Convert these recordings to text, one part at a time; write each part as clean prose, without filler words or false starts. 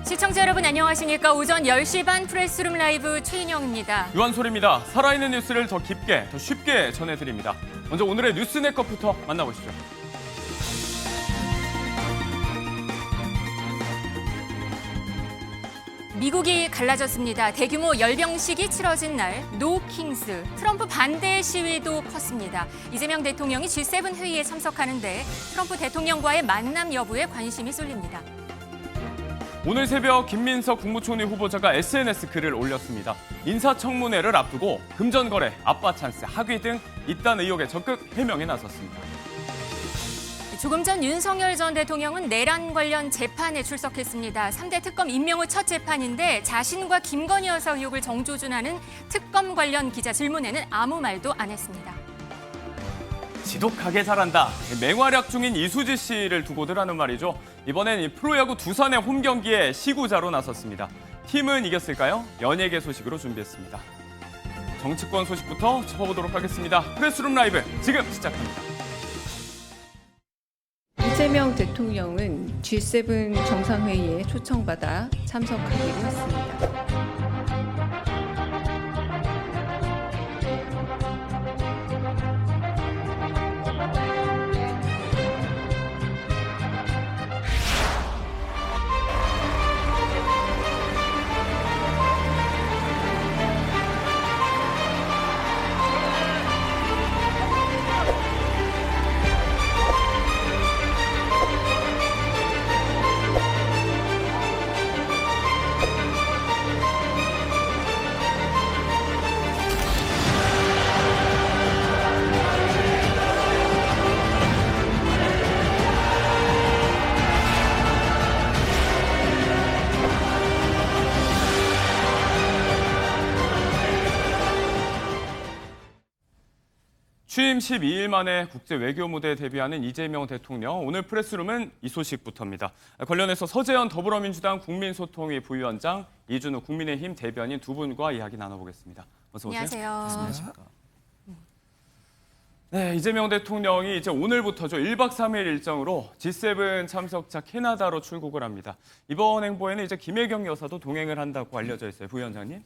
시청자 여러분 안녕하십니까? 오전 10시 반 프레스룸 라이브 최인영입니다. 유한솔입니다. 살아있는 뉴스를 더 깊게, 더 쉽게 전해드립니다. 먼저 오늘의 뉴스 네컷부터 만나보시죠. 미국이 갈라졌습니다. 대규모 열병식이 치러진 날, 노 킹스, 트럼프 반대 시위도 컸습니다. 이재명 대통령이 G7 회의에 참석하는데 트럼프 대통령과의 만남 여부에 관심이 쏠립니다. 오늘 새벽 김민석 국무총리 후보자가 SNS 글을 올렸습니다. 인사청문회를 앞두고 금전거래, 아빠 찬스, 학위 등 이딴 의혹에 적극 해명에 나섰습니다. 조금 전 윤석열 전 대통령은 내란 관련 재판에 출석했습니다. 3대 특검 임명 후 첫 재판인데 자신과 김건희 여사 의혹을 정조준하는 특검 관련 기자 질문에는 아무 말도 안 했습니다. 지독하게 잘한다. 맹활약 중인 이수지 씨를 두고들 하는 말이죠. 이번엔 프로야구 두산의 홈 경기에 시구자로 나섰습니다. 팀은 이겼을까요? 연예계 소식으로 준비했습니다. 정치권 소식부터 짚어보도록 하겠습니다. 프레스룸 라이브 지금 시작합니다. 이재명 대통령은 G7 정상회의에 초청받아 참석하기로 했습니다. 취임 12일 만에 국제 외교 무대에 데뷔하는 이재명 대통령. 오늘 프레스룸은 이 소식부터입니다. 관련해서 서재현 더불어민주당 국민소통위 부위원장, 이준우 국민의힘 대변인 두 분과 이야기 나눠보겠습니다. 어서 오세요. 안녕하세요. 안녕하십니까. 네, 이재명 대통령이 이제 오늘부터죠. 1박 3일 일정으로 G7 참석자 캐나다로 출국을 합니다. 이번 행보에는 이제 김혜경 여사도 동행을 한다고 알려져 있어요. 부위원장님.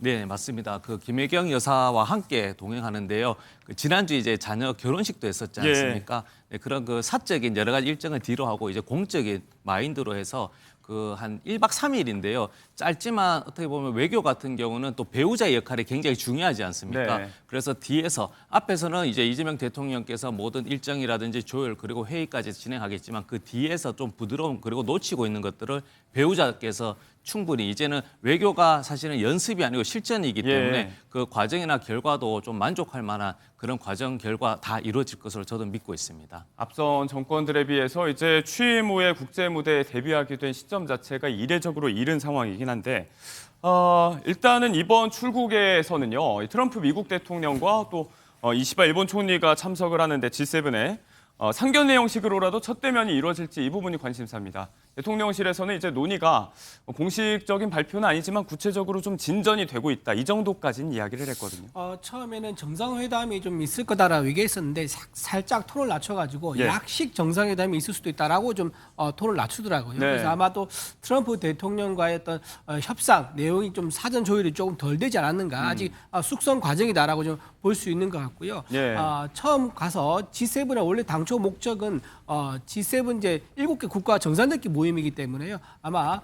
네, 맞습니다. 그 김혜경 여사와 함께 동행하는데요. 지난주 이제 자녀 결혼식도 했었지 않습니까? 네, 그런 그 사적인 여러 가지 일정을 뒤로 하고 이제 공적인 마인드로 해서 그 한 1박 3일인데요. 짧지만 어떻게 보면 외교 같은 경우는 또 배우자의 역할이 굉장히 중요하지 않습니까? 네. 그래서 뒤에서 앞에서는 이제 이재명 대통령께서 모든 일정이라든지 조율 그리고 회의까지 진행하겠지만 그 뒤에서 좀 부드러운 그리고 놓치고 있는 것들을 배우자께서 충분히 이제는 외교가 사실은 연습이 아니고 실전이기 때문에 예. 그 과정이나 결과도 좀 만족할 만한 그런 과정 결과 다 이루어질 것으로 저도 믿고 있습니다. 앞선 정권들에 비해서 이제 취임 후에 국제 무대에 데뷔하게 된 시점 자체가 이례적으로 이른 상황이긴 한데 일단은 이번 출국에서는요. 트럼프 미국 대통령과 또 이시바 일본 총리가 참석을 하는데 G7에 상견례 형식으로라도 첫 대면이 이루어질지 이 부분이 관심사입니다. 대통령실에서는 이제 논의가 공식적인 발표는 아니지만 구체적으로 좀 진전이 되고 있다. 이 정도까지는 이야기를 했거든요. 처음에는 정상회담이 좀 있을 거다라고 얘기했었는데 살짝 톤을 낮춰가지고 예. 약식 정상회담이 있을 수도 있다라고 좀 톤을 낮추더라고요. 네. 그래서 아마도 트럼프 대통령과의 어떤 협상 내용이 좀 사전 조율이 조금 덜 되지 않았는가. 아직 숙성 과정이다라고 좀 볼 수 있는 것 같고요. 예. 처음 가서 G7의 원래 당초 목적은 G7 이제 7개 국가 정상들끼리 모임이기 때문에요. 아마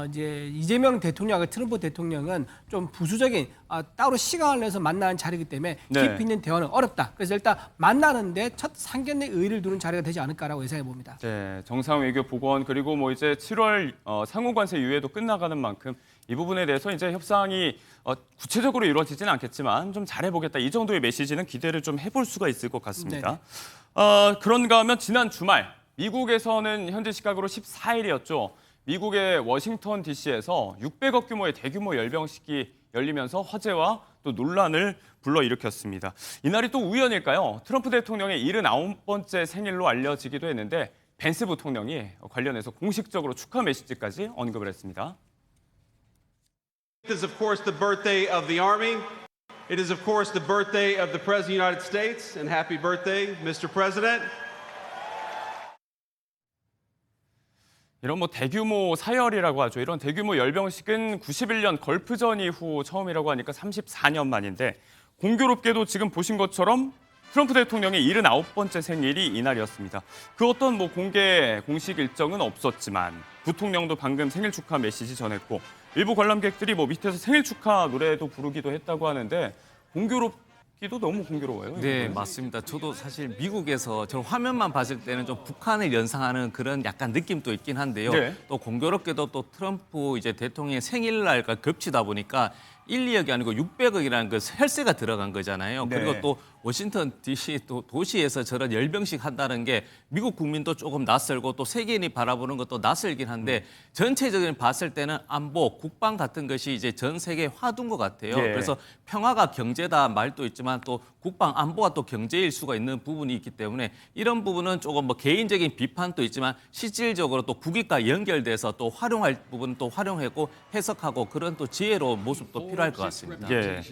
이제 이재명 대통령과 트럼프 대통령은 좀 부수적인 따로 시간을 내서 만나는 자리이기 때문에 네. 깊이 있는 대화는 어렵다. 그래서 일단 만나는데 첫 상견례 의의를 두는 자리가 되지 않을까라고 예상해 봅니다. 네, 정상 외교 복원 그리고 뭐 이제 7월 상호관세 유예도 끝나가는 만큼 이 부분에 대해서 이제 협상이 구체적으로 이루어지지는 않겠지만 좀 잘해보겠다 이 정도의 메시지는 기대를 좀 해볼 수가 있을 것 같습니다. 그런가 하면 지난 주말 미국에서는 현지 시각으로 14일이었죠. 미국의 워싱턴 DC에서 600억 규모의 대규모 열병식이 열리면서 화제와 또 논란을 불러일으켰습니다. 이날이 또 우연일까요? 트럼프 대통령의 79번째 생일로 알려지기도 했는데 벤스 부통령이 관련해서 공식적으로 축하 메시지까지 언급을 했습니다. It is of course the birthday of the Army. It is of course the birthday of the President of the United States. And happy birthday, Mr. President. 이런 뭐 대규모 사열이라고 하죠. 이런 대규모 열병식은 91년 걸프전 이후 처음이라고 하니까 34년 만인데 공교롭게도 지금 보신 것처럼 트럼프 대통령의 79번째 생일이 이날이었습니다. 그 어떤 뭐 공개 공식 일정은 없었지만 부통령도 방금 생일 축하 메시지 전했고 일부 관람객들이 뭐 밑에서 생일 축하 노래도 부르기도 했다고 하는데 공교롭기도 너무 공교로워요. 네, 이거는. 맞습니다. 저도 사실 미국에서 저 화면만 봤을 때는 좀 북한을 연상하는 그런 약간 느낌도 있긴 한데요. 네. 또 공교롭게도 또 트럼프 이제 대통령의 생일날과 겹치다 보니까 1, 2억이 아니고 600억이라는 그 혈세가 들어간 거잖아요. 네. 그리고 또 워싱턴 DC 또 도시에서 저런 열병식 한다는 게 미국 국민도 조금 낯설고 또 세계인이 바라보는 것도 낯설긴 한데 전체적인 봤을 때는 안보, 국방 같은 것이 이제 전 세계에 화두인 것 같아요. 예. 그래서 평화가 경제다 말도 있지만 또 국방 안보가 또 경제일 수가 있는 부분이 있기 때문에 이런 부분은 조금 뭐 개인적인 비판도 있지만 실질적으로 또 국익과 연결돼서 또 활용할 부분은 또 활용하고 해석하고 그런 또 지혜로운 모습도 필요할 것 같습니다. 예.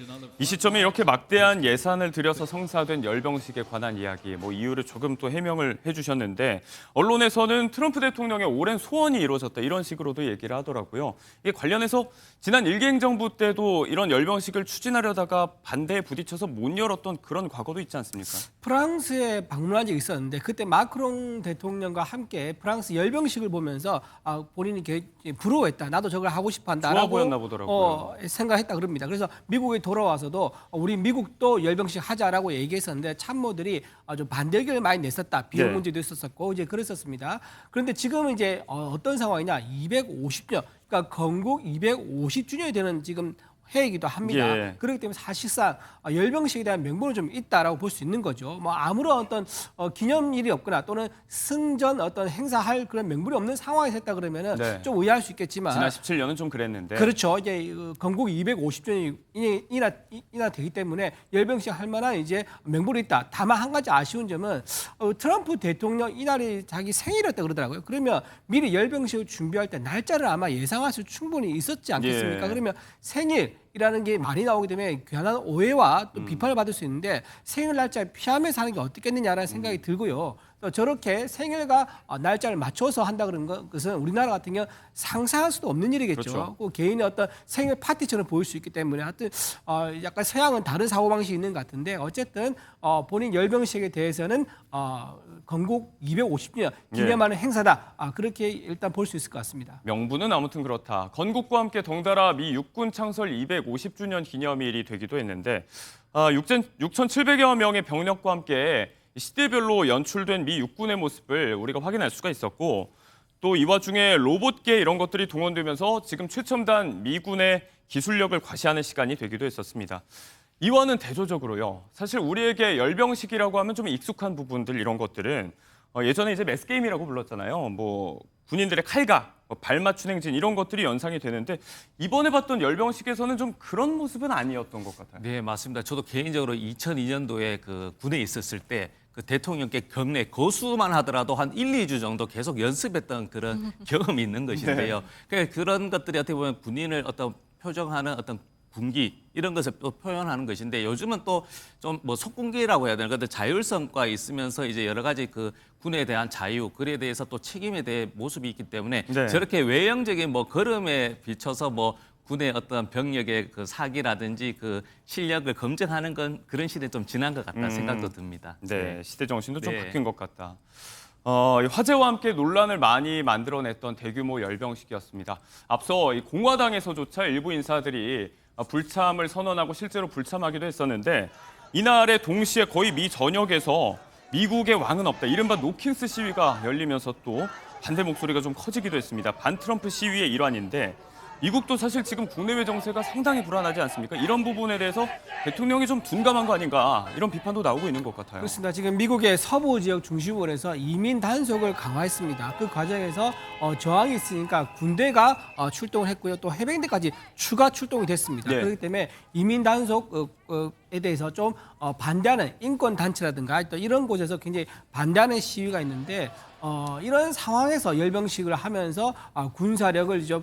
이 시점에 이렇게 막대한 예산을 들여서 성사된 열병식에 관한 이야기, 뭐 이유를 조금 또 해명을 해주셨는데 언론에서는 트럼프 대통령의 오랜 소원이 이루어졌다 이런 식으로도 얘기를 하더라고요. 이게 관련해서 지난 일기 행정부 때도 이런 열병식을 추진하려다가 반대에 부딪혀서 못 열었던 그런 과거도 있지 않습니까? 프랑스에 방문한 적이 있었는데 그때 마크롱 대통령과 함께 프랑스 열병식을 보면서 본인이 부러워했다. 나도 저걸 하고 싶어 좋아 한다라고 보였나 보더라고요. 생각했다 그럽니다. 그래서 미국에 돌아와서도 우리 미국도 열병식 하자라고 얘기했었는데 참모들이 좀 반대 의견을 많이 냈었다. 비용 네. 문제도 있었었고 이제 그랬었습니다. 그런데 지금은 이제 어떤 상황이냐? 250년, 그러니까 건국 250주년이 되는 지금 해이기도 합니다. 예. 그렇기 때문에 사실상 열병식에 대한 명분은 좀 있다라고 볼 수 있는 거죠. 뭐 아무런 어떤 기념일이 없거나 또는 승전 어떤 행사할 그런 명분이 없는 상황에서 했다 그러면은 네. 좀 의아할 수 있겠지만 지난 17년은 좀 그랬는데. 그렇죠. 이제 건국 250주년이나 되기 때문에 열병식 할 만한 이제 명분이 있다. 다만 한 가지 아쉬운 점은 트럼프 대통령 이날이 자기 생일이었다 그러더라고요. 그러면 미리 열병식을 준비할 때 날짜를 아마 예상할 수 충분히 있었지 않겠습니까? 예. 그러면 생일이라는 게 많이 나오기 때문에 괜한 오해와 또 비판을 받을 수 있는데 생일 날짜를 피하면서 하는 게 어떻겠느냐라는 생각이 들고요. 또 저렇게 생일과 날짜를 맞춰서 한다 그런 것은 우리나라 같은 경우 상상할 수도 없는 일이겠죠. 그렇죠. 그 개인의 어떤 생일 파티처럼 보일 수 있기 때문에 하여튼 약간 서양은 다른 사고방식이 있는 것 같은데 어쨌든 본인 열병식에 대해서는 건국 250주년 기념하는 행사다. 그렇게 일단 볼 수 있을 것 같습니다. 명분은 아무튼 그렇다. 건국과 함께 덩달아 미 육군 창설 250주년 기념일이 되기도 했는데 6,700여 명의 병력과 함께 시대별로 연출된 미 육군의 모습을 우리가 확인할 수가 있었고 또 이 와중에 로봇계 이런 것들이 동원되면서 지금 최첨단 미군의 기술력을 과시하는 시간이 되기도 했었습니다. 이와는 대조적으로요. 사실 우리에게 열병식이라고 하면 좀 익숙한 부분들 이런 것들은 예전에 이제 매스게임이라고 불렀잖아요. 뭐 군인들의 칼각, 발맞춘 행진 이런 것들이 연상이 되는데 이번에 봤던 열병식에서는 좀 그런 모습은 아니었던 것 같아요. 네, 맞습니다. 저도 개인적으로 2002년도에 그 군에 있었을 때 그 대통령께 경례 거수만 하더라도 한 1, 2주 정도 계속 연습했던 그런 경험이 있는 것인데요. 그러니까 그런 것들이 어떻게 보면 군인을 어떤 표정하는 어떤 군기 이런 것을 또 표현하는 것인데 요즘은 또 좀 뭐 속군기라고 해야 되나 그런데 자율성과 있으면서 이제 여러 가지 그 군에 대한 자유 그에 대해서 또 책임에 대해 모습이 있기 때문에 네. 저렇게 외형적인 뭐 걸음에 비춰서 뭐 군의 어떤 병력의 그 사기라든지 그 실력을 검증하는 건 그런 시대에 좀 지난 것 같다 생각도 듭니다. 네, 시대 정신도 좀 네. 바뀐 것 같다. 이 화제와 함께 논란을 많이 만들어냈던 대규모 열병식이었습니다. 앞서 이 공화당에서조차 일부 인사들이 불참을 선언하고 실제로 불참하기도 했었는데 이날에 동시에 거의 미 전역에서 미국의 왕은 없다. 이른바 노킹스 시위가 열리면서 또 반대 목소리가 좀 커지기도 했습니다. 반 트럼프 시위의 일환인데 미국도 사실 지금 국내외 정세가 상당히 불안하지 않습니까? 이런 부분에 대해서 대통령이 좀 둔감한 거 아닌가 이런 비판도 나오고 있는 것 같아요. 그렇습니다. 지금 미국의 서부 지역 중심부에서 이민 단속을 강화했습니다. 그 과정에서 저항이 있으니까 군대가 출동을 했고요. 또 해병대까지 추가 출동이 됐습니다. 네. 그렇기 때문에 이민 단속에 대해서 좀 반대하는 인권 단체라든가 또 이런 곳에서 굉장히 반대하는 시위가 있는데 이런 상황에서 열병식을 하면서 군사력을 좀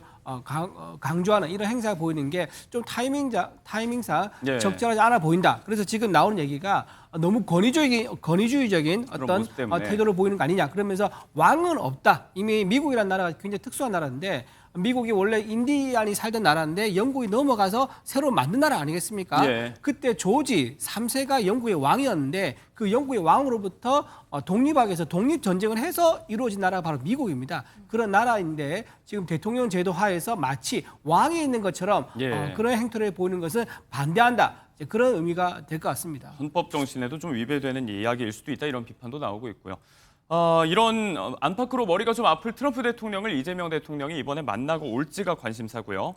강조하는 이런 행사가 보이는 게 좀 타이밍상 예. 적절하지 않아 보인다. 그래서 지금 나오는 얘기가 너무 권위주의적인 그런 어떤 모습 때문에. 태도를 보이는 거 아니냐. 그러면서 왕은 없다. 이미 미국이라는 나라가 굉장히 특수한 나라인데 미국이 원래 인디안이 살던 나라인데 영국이 넘어가서 새로 만든 나라 아니겠습니까? 예. 그때 조지 3세가 영국의 왕이었는데 그 영국의 왕으로부터 독립하기 위해서 독립전쟁을 해서 이루어진 나라가 바로 미국입니다. 그런 나라인데 지금 대통령 제도 하에서 마치 왕이 있는 것처럼 예. 그런 행태를 보이는 것은 반대한다. 이제 그런 의미가 될 것 같습니다. 헌법 정신에도 좀 위배되는 이야기일 수도 있다 이런 비판도 나오고 있고요. 이런 안팎으로 머리가 좀 아플 트럼프 대통령을 이재명 대통령이 이번에 만나고 올지가 관심사고요.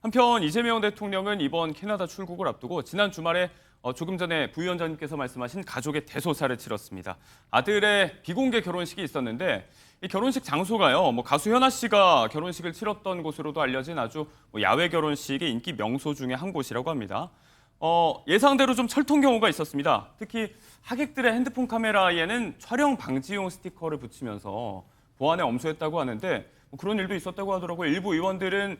한편 이재명 대통령은 이번 캐나다 출국을 앞두고 지난 주말에 조금 전에 부위원장님께서 말씀하신 가족의 대소사를 치렀습니다. 아들의 비공개 결혼식이 있었는데 이 결혼식 장소가요. 가수 현아 씨가 결혼식을 치렀던 곳으로도 알려진 아주 야외 결혼식의 인기 명소 중에 한 곳이라고 합니다. 예상대로 좀 철통 경우가 있었습니다. 특히 하객들의 핸드폰 카메라에는 촬영 방지용 스티커를 붙이면서 보안에 엄수했다고 하는데 그런 일도 있었다고 하더라고요. 일부 의원들은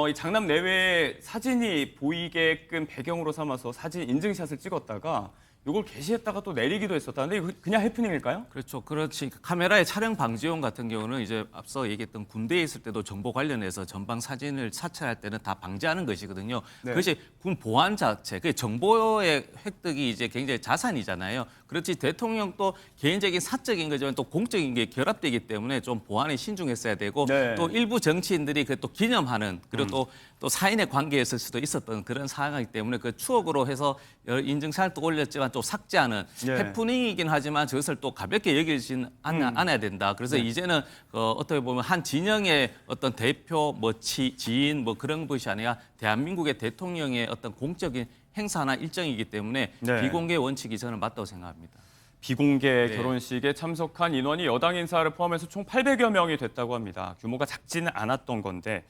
이 장남 내외의 사진이 보이게끔 배경으로 삼아서 사진 인증샷을 찍었다가 이걸 게시했다가 또 내리기도 했었다는데 이거 그냥 해프닝일까요? 그렇죠. 그렇지. 카메라의 촬영 방지용 같은 경우는 이제 앞서 얘기했던 군대에 있을 때도 정보 관련해서 전방 사진을 사찰할 때는 다 방지하는 것이거든요. 네. 그것이 군 보안 자체, 그 정보의 획득이 이제 굉장히 자산이잖아요. 그렇지 대통령도 개인적인 사적인 거지만 또 공적인 게 결합되기 때문에 좀 보안에 신중했어야 되고 네. 또 일부 정치인들이 그 또 기념하는 그리고 또 사인의 관계였을 수도 있었던 그런 상황이기 때문에 그 추억으로 해서 인증샷도 올렸지만 또 삭제하는 네. 해프닝이긴 하지만 저것을 또 가볍게 여기지는 않아야 된다. 그래서 이제는 어떻게 보면 한 진영의 어떤 대표, 지인 그런 것이 아니라 대한민국의 대통령의 어떤 공적인 행사나 일정이기 때문에 네. 비공개 원칙이 저는 맞다고 생각합니다. 비공개 네. 결혼식에 참석한 인원이 여당 인사를 포함해서 총 800여 명이 됐다고 합니다. 규모가 작지는 않았던 건데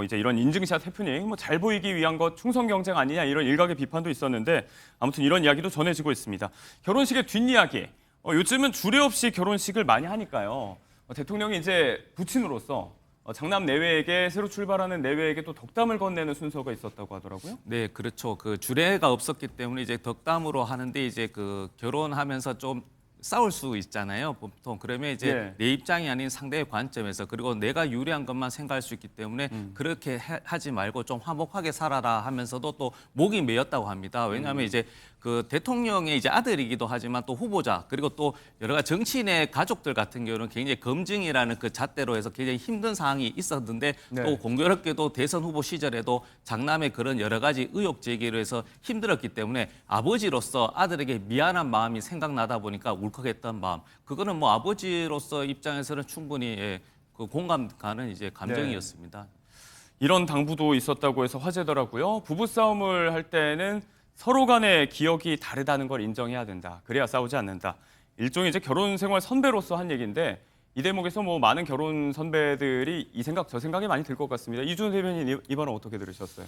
이제 이런 인증샷 해프닝 잘 보이기 위한 것 충성 경쟁 아니냐 이런 일각의 비판도 있었는데 아무튼 이런 이야기도 전해지고 있습니다. 결혼식의 뒷이야기. 요즘은 주례 없이 결혼식을 많이 하니까요. 대통령이 이제 부친으로서 장남 내외에게 새로 출발하는 내외에게 또 덕담을 건네는 순서가 있었다고 하더라고요. 네, 그렇죠. 그 주례가 없었기 때문에 이제 덕담으로 하는데 이제 그 결혼하면서 좀 싸울 수 있잖아요. 보통 그러면 이제 네. 내 입장이 아닌 상대의 관점에서 그리고 내가 유리한 것만 생각할 수 있기 때문에 그렇게 하지 말고 좀 화목하게 살아라 하면서도 또 목이 메였다고 합니다. 왜냐하면 이제 그 대통령의 이제 아들이기도 하지만 또 후보자 그리고 또 여러 가지 정치인의 가족들 같은 경우는 굉장히 검증이라는 그 잣대로 해서 굉장히 힘든 상황이 있었는데 네. 또 공교롭게도 대선 후보 시절에도 장남의 그런 여러 가지 의혹 제기를 해서 힘들었기 때문에 아버지로서 아들에게 미안한 마음이 생각나다 보니까 울컥했던 마음 그거는 아버지로서 입장에서는 충분히 그 공감 가는 이제 감정이었습니다. 이런 당부도 있었다고 해서 화제더라고요. 부부싸움을 할 때는 서로 간의 기억이 다르다는 걸 인정해야 된다. 그래야 싸우지 않는다. 일종의 이제 결혼 생활 선배로서 한 얘기인데 이 대목에서 많은 결혼 선배들이 이 생각 저 생각이 많이 들 것 같습니다. 이준호 대변인 이번은 어떻게 들으셨어요?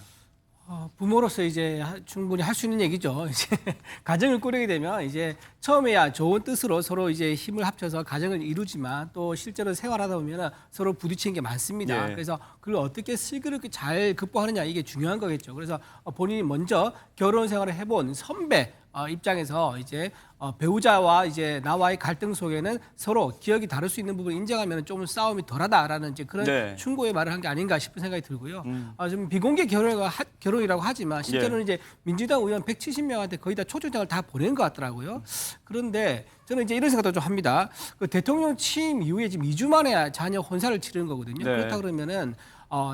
부모로서 이제 충분히 할 수 있는 얘기죠. 이제 가정을 꾸리게 되면 이제 처음에야 좋은 뜻으로 서로 이제 힘을 합쳐서 가정을 이루지만 또 실제로 생활하다 보면 서로 부딪히는 게 많습니다. 예. 그래서 그걸 어떻게 슬기롭게 잘 극복하느냐 이게 중요한 거겠죠. 그래서 본인이 먼저 결혼 생활을 해본 선배 입장에서 이제 배우자와 이제 나와의 갈등 속에는 서로 기억이 다를 수 있는 부분을 인정하면 좀 싸움이 덜하다라는 이제 그런 네. 충고의 말을 한 게 아닌가 싶은 생각이 들고요. 좀 비공개 결혼이라고 하지만 실제로는 이제 민주당 의원 170명한테 거의 다 초청장을 다 보낸 것 같더라고요. 그런데 저는 이제 이런 생각도 좀 합니다. 그 대통령 취임 이후에 지금 2주 만에 자녀 혼사를 치르는 거거든요. 네. 그렇다 그러면은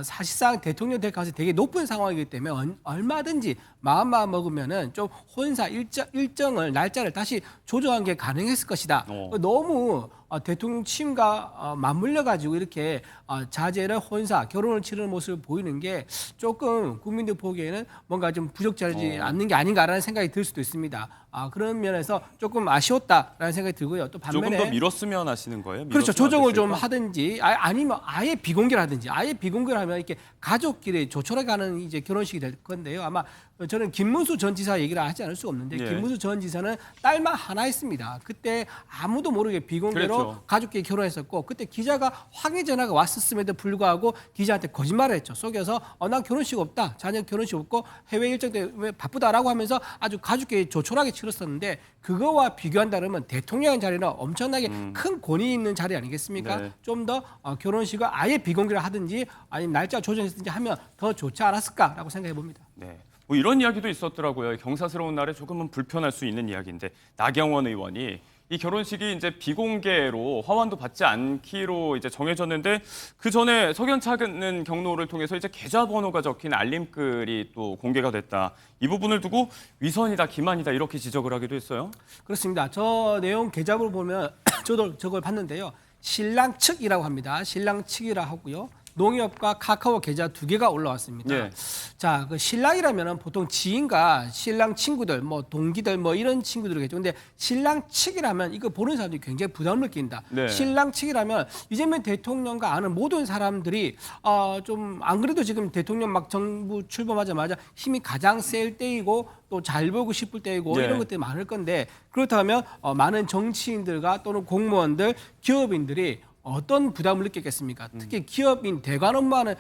사실상 대통령 될 가능성이 되게 높은 상황이기 때문에 얼마든지 마음만 먹으면은 좀 혼사 일정을 날짜를 다시 조정한 게 가능했을 것이다. 너무 대통령 취임과 맞물려 가지고 이렇게 자제를 혼사 결혼을 치르는 모습을 보이는 게 조금 국민들 보기에는 뭔가 좀 부적절하지 않는 게 아닌가라는 생각이 들 수도 있습니다. 그런 면에서 조금 아쉬웠다라는 생각이 들고요. 또 반면에 조금 더 미뤘으면 하시는 거예요? 그렇죠. 미뤘으면 조정을 좀 어땠을까? 하든지 아니면 아예 비공개를 하든지 아예 비공개를 하면 이렇게 가족끼리 조촐하게 하는 이제 결혼식이 될 건데요. 아마 저는 김문수 전 지사 얘기를 하지 않을 수가 없는데 예. 김문수 전 지사는 딸만 하나 있습니다. 그때 아무도 모르게 비공개로 그랬죠. 가족끼리 결혼했었고 그때 기자가 확인 전화가 왔었음에도 불구하고 기자한테 거짓말을 했죠. 속여서 난 결혼식 없다. 자녀 결혼식 없고 해외 일정 때문에 바쁘다라고 하면서 아주 가족끼리 조촐하게 치렀었는데 그거와 비교한다면 대통령 자리는 엄청나게 큰 권위 있는 자리 아니겠습니까? 네. 좀 더 결혼식을 아예 비공개를 하든지 아니면 날짜 조정했든지 하면 더 좋지 않았을까라고 생각해 봅니다. 네. 뭐 이런 이야기도 있었더라고요. 경사스러운 날에 조금은 불편할 수 있는 이야기인데 나경원 의원이 이 결혼식이 이제 비공개로 화환도 받지 않기로 이제 정해졌는데 그 전에 석연찮은 경로를 통해서 이제 계좌번호가 적힌 알림글이 또 공개가 됐다. 이 부분을 두고 위선이다, 기만이다 이렇게 지적을 하기도 했어요. 그렇습니다. 저 내용 계좌를 보면 저도 저걸 봤는데요. 신랑 측이라고 합니다. 신랑 측이라 하고요. 농협과 카카오 계좌 2개가 올라왔습니다. 예. 자, 그 신랑이라면은 보통 지인과 신랑 친구들, 뭐 동기들, 뭐 이런 친구들이겠죠. 근데 신랑 측이라면 이거 보는 사람들이 굉장히 부담을 느낀다. 네. 신랑 측이라면 이재명 대통령과 아는 모든 사람들이 좀 안 그래도 지금 대통령 막 정부 출범하자마자 힘이 가장 셀 때이고 또 잘 보고 싶을 때이고 네. 이런 것들이 많을 건데 그렇다면 많은 정치인들과 또는 공무원들, 기업인들이 어떤 부담을 느끼겠습니까? 특히 기업인 대관 업무하는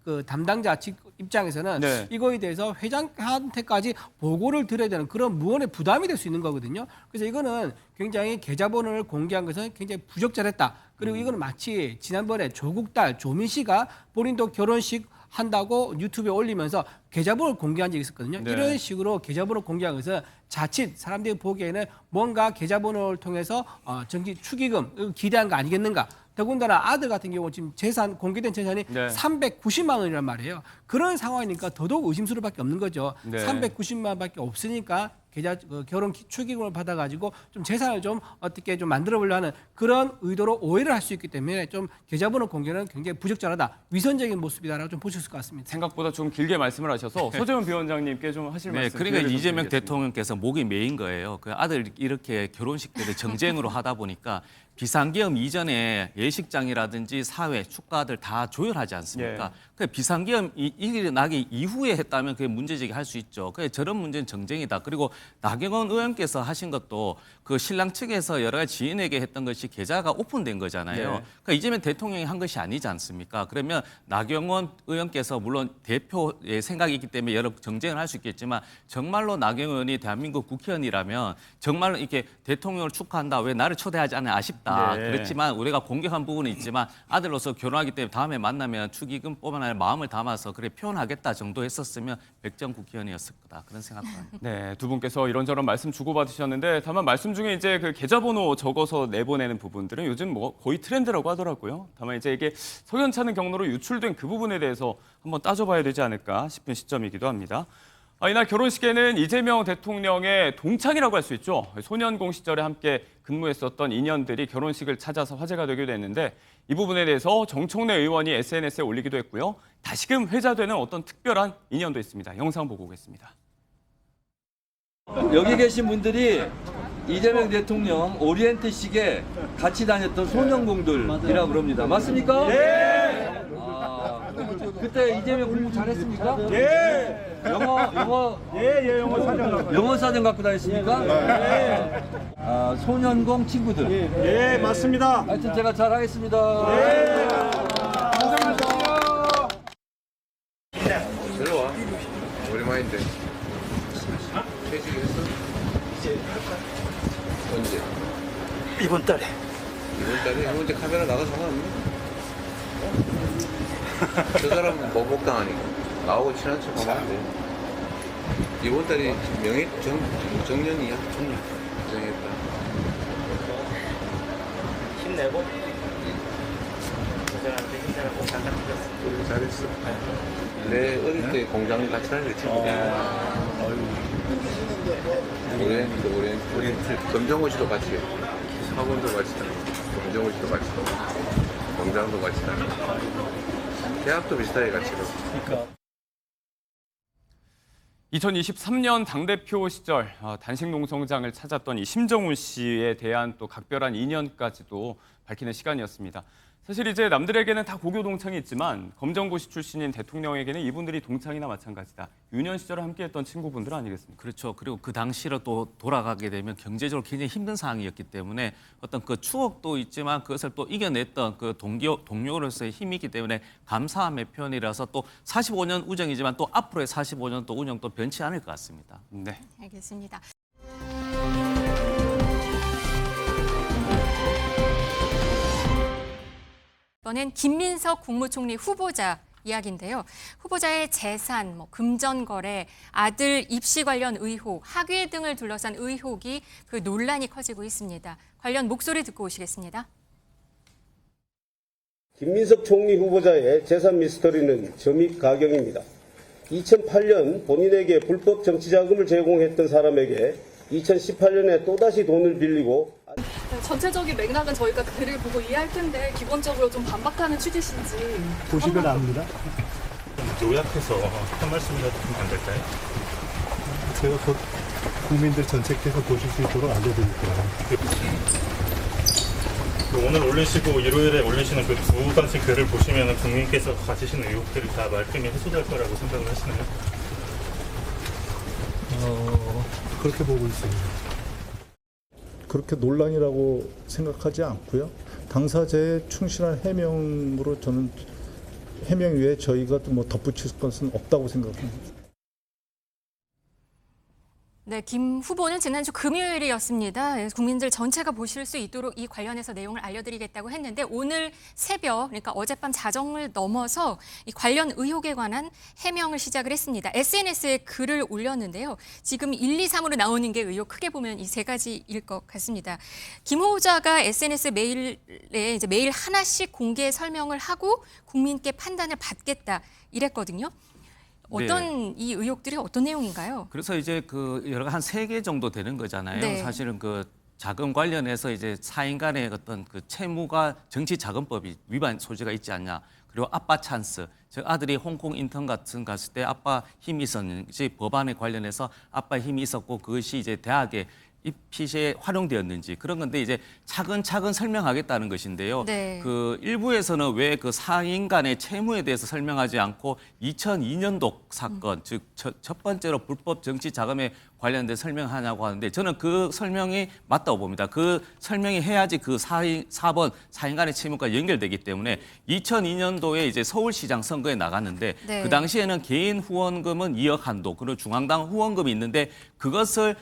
그 담당자 입장에서는 네. 이거에 대해서 회장한테까지 보고를 드려야 되는 그런 무언의 부담이 될 수 있는 거거든요. 그래서 이거는 굉장히 계좌번호를 공개한 것은 굉장히 부적절했다. 그리고 이거는 마치 지난번에 조국 딸 조민 씨가 본인도 결혼식 한다고 유튜브에 올리면서 계좌번호를 공개한 적이 있었거든요. 네. 이런 식으로 계좌번호 공개한 것은 자칫 사람들이 보기에는 뭔가 계좌번호를 통해서 정기 축의금 기대한 거 아니겠는가. 더군다나 아들 같은 경우 지금 재산 공개된 재산이 네. 390만 원이란 말이에요. 그런 상황이니까 더더욱 의심스러울 밖에 없는 거죠. 네. 390만 원밖에 없으니까 계좌 결혼 축의금을 받아가지고 좀 재산을 좀 어떻게 좀 만들어 보려 하는 그런 의도로 오해를 할 수 있기 때문에 좀 계좌번호 공개는 굉장히 부적절하다, 위선적인 모습이다라고 좀 보실 것 같습니다. 생각보다 좀 길게 말씀을 하셔서 소재원 비원장님께 좀 하실 네, 말씀. 그러니까 기회를 좀 이재명 드리겠습니다. 대통령께서 목이 메인 거예요. 그 아들 이렇게 결혼식 때를 정쟁으로 하다 보니까 비상계엄 이전에 예식장이라든지 사회, 축가들 다 조율하지 않습니까? 예. 그 비상계엄 이 일이 나기 이후에 했다면 그게 문제제기 할 수 있죠. 그 저런 문제는 정쟁이다. 그리고 나경원 의원께서 하신 것도 그 신랑 측에서 여러 가지 지인에게 했던 것이 계좌가 오픈된 거잖아요. 네. 그러니까 이재명 대통령이 한 것이 아니지 않습니까? 그러면 나경원 의원께서 물론 대표의 생각이 있기 때문에 여러 정쟁을 할 수 있겠지만 정말로 나경원 의원이 대한민국 국회의원이라면 정말로 이렇게 대통령을 축하한다. 왜 나를 초대하지 않아 아쉽다. 네. 그렇지만 우리가 공격한 부분은 있지만 아들로서 결혼하기 때문에 다음에 만나면 축의금뿐만 아니라 마음을 담아서 그래 표현하겠다 정도 했었으면 백정 국회의원이었을 거다. 그런 생각도 합니다. 네, 두 분께서 이런저런 말씀 주고받으셨는데 다만 말씀 중에 이제 그 계좌번호 적어서 내보내는 부분들은 요즘 뭐 거의 트렌드라고 하더라고요. 다만 이제 이게 석연찮은 경로로 유출된 그 부분에 대해서 한번 따져봐야 되지 않을까 싶은 시점이기도 합니다. 이날 결혼식에는 이재명 대통령의 동창이라고 할 수 있죠. 소년공 시절에 함께 근무했었던 인연들이 결혼식을 찾아서 화제가 되기도 했는데 이 부분에 대해서 정청래 의원이 SNS에 올리기도 했고요. 다시금 회자되는 어떤 특별한 인연도 있습니다. 영상 보고 오겠습니다. 여기 계신 분들이 이재명 대통령 오리엔트식에 같이 다녔던 소년공들이라고 그럽니다. 맞습니까? 네. 그때 이재명 공부 잘했습니까? 예. 영어 사전 갖고 다녔습니까? 네. 소년공 친구들. 예, 맞습니다. 하여튼 제가 잘하겠습니다. 네. 들어와. 오랜만인데. 퇴직했어? 언제? 이번 달에. 이번 달에? 이번 달 카메라 나가 상관없네? 저 사람은 먹먹당하니까. 나하고 친한 척 하면 안 돼. 이번 달이 정년이야. 정년했다. 힘내고. 저한테 힘내라고 장난 드렸어. 우리 잘했어. 내 어릴 때 공장 같이 다니는 친구야. 오리엔트. 검정고 씨도 같이 해. 학원도 같이 다니고, 검정고 씨도 같이 다니고, 공장도 같이 다니고, 대학도 비슷하게 같이 가고. 2023년 당대표 시절 단식 농성장을 찾았던 이 심정훈 씨에 대한 또 각별한 인연까지도 밝히는 시간이었습니다. 사실 이제 남들에게는 다 고교 동창이 있지만 검정고시 출신인 대통령에게는 이분들이 동창이나 마찬가지다. 유년 시절을 함께했던 친구분들 아니겠습니까? 그렇죠. 그리고 그 당시로 또 돌아가게 되면 경제적으로 굉장히 힘든 상황이었기 때문에 어떤 그 추억도 있지만 그것을 또 이겨냈던 그 동료로서의 힘이 있기 때문에 감사함의 표현이라서 또 45년 우정이지만 또 앞으로의 45년 또 운영 또 변치 않을 것 같습니다. 네. 알겠습니다. 이번엔 김민석 국무총리 후보자 이야기인데요. 후보자의 재산, 금전거래, 아들 입시 관련 의혹, 학위 등을 둘러싼 의혹이 그 논란이 커지고 있습니다. 관련 목소리 듣고 오시겠습니다. 김민석 총리 후보자의 재산 미스터리는 점입 가경입니다. 2008년 본인에게 불법 정치자금을 제공했던 사람에게 2018년에 또다시 돈을 빌리고 전체적인 맥락은 저희가 글을 보고 이해할 텐데 기본적으로 좀 반박하는 취지신지 보시면 압니다. 요약해서 한 말씀이라도 좀 안 될까요? 제가 곧 국민들 전체께서 보실 수 있도록 알려드릴게요. 오늘 올리시고 일요일에 올리시는 그 두 가지 글을 보시면 국민께서 가지시는 의혹들이 다 말끔히 해소될 거라고 생각을 하시나요? 그렇게 보고 있습니다. 그렇게 논란이라고 생각하지 않고요. 당사자의 충실한 해명으로 저는 해명 외에 저희가 뭐 덧붙일 것은 없다고 생각합니다. 네, 김 후보는 지난주 금요일이었습니다. 국민들 전체가 보실 수 있도록 이 관련해서 내용을 알려드리겠다고 했는데 오늘 새벽, 그러니까 어젯밤 자정을 넘어서 이 관련 의혹에 관한 해명을 시작을 했습니다. SNS에 글을 올렸는데요. 지금 1, 2, 3으로 나오는 게 의혹 크게 보면 이 세 가지일 것 같습니다. 김 후보자가 SNS 메일에 이제 매일 하나씩 공개 설명을 하고 국민께 판단을 받겠다 이랬거든요. 어떤 이 의혹들이 어떤 내용인가요? 그래서 이제 그 여러 한 3개 정도 되는 거잖아요. 네. 사실은 그 자금 관련해서 이제 사인 간의 어떤 그 채무가 정치자금법이 위반 소지가 있지 않냐. 그리고 아빠 찬스, 즉 아들이 홍콩 인턴 같은 갔을 때 아빠 힘이 있었는지 법안에 관련해서 아빠 힘이 있었고 그것이 이제 대학에 입시에 활용되었는지 그런 건데 이제 차근차근 설명하겠다는 것인데요. 네. 그 일부에서는 왜 그 사인 간의 채무에 대해서 설명하지 않고 2002년도 사건, 즉 첫 번째로 불법 정치 자금에 관련된 설명하냐고 하는데 저는 그 설명이 맞다고 봅니다. 그 설명이 해야지 그 4번 사인 간의 채무가 연결되기 때문에 2002년도에 이제 서울시장 선거에 나갔는데 네. 그 당시에는 개인 후원금은 2억 한도, 그리고 중앙당 후원금이 있는데 그것을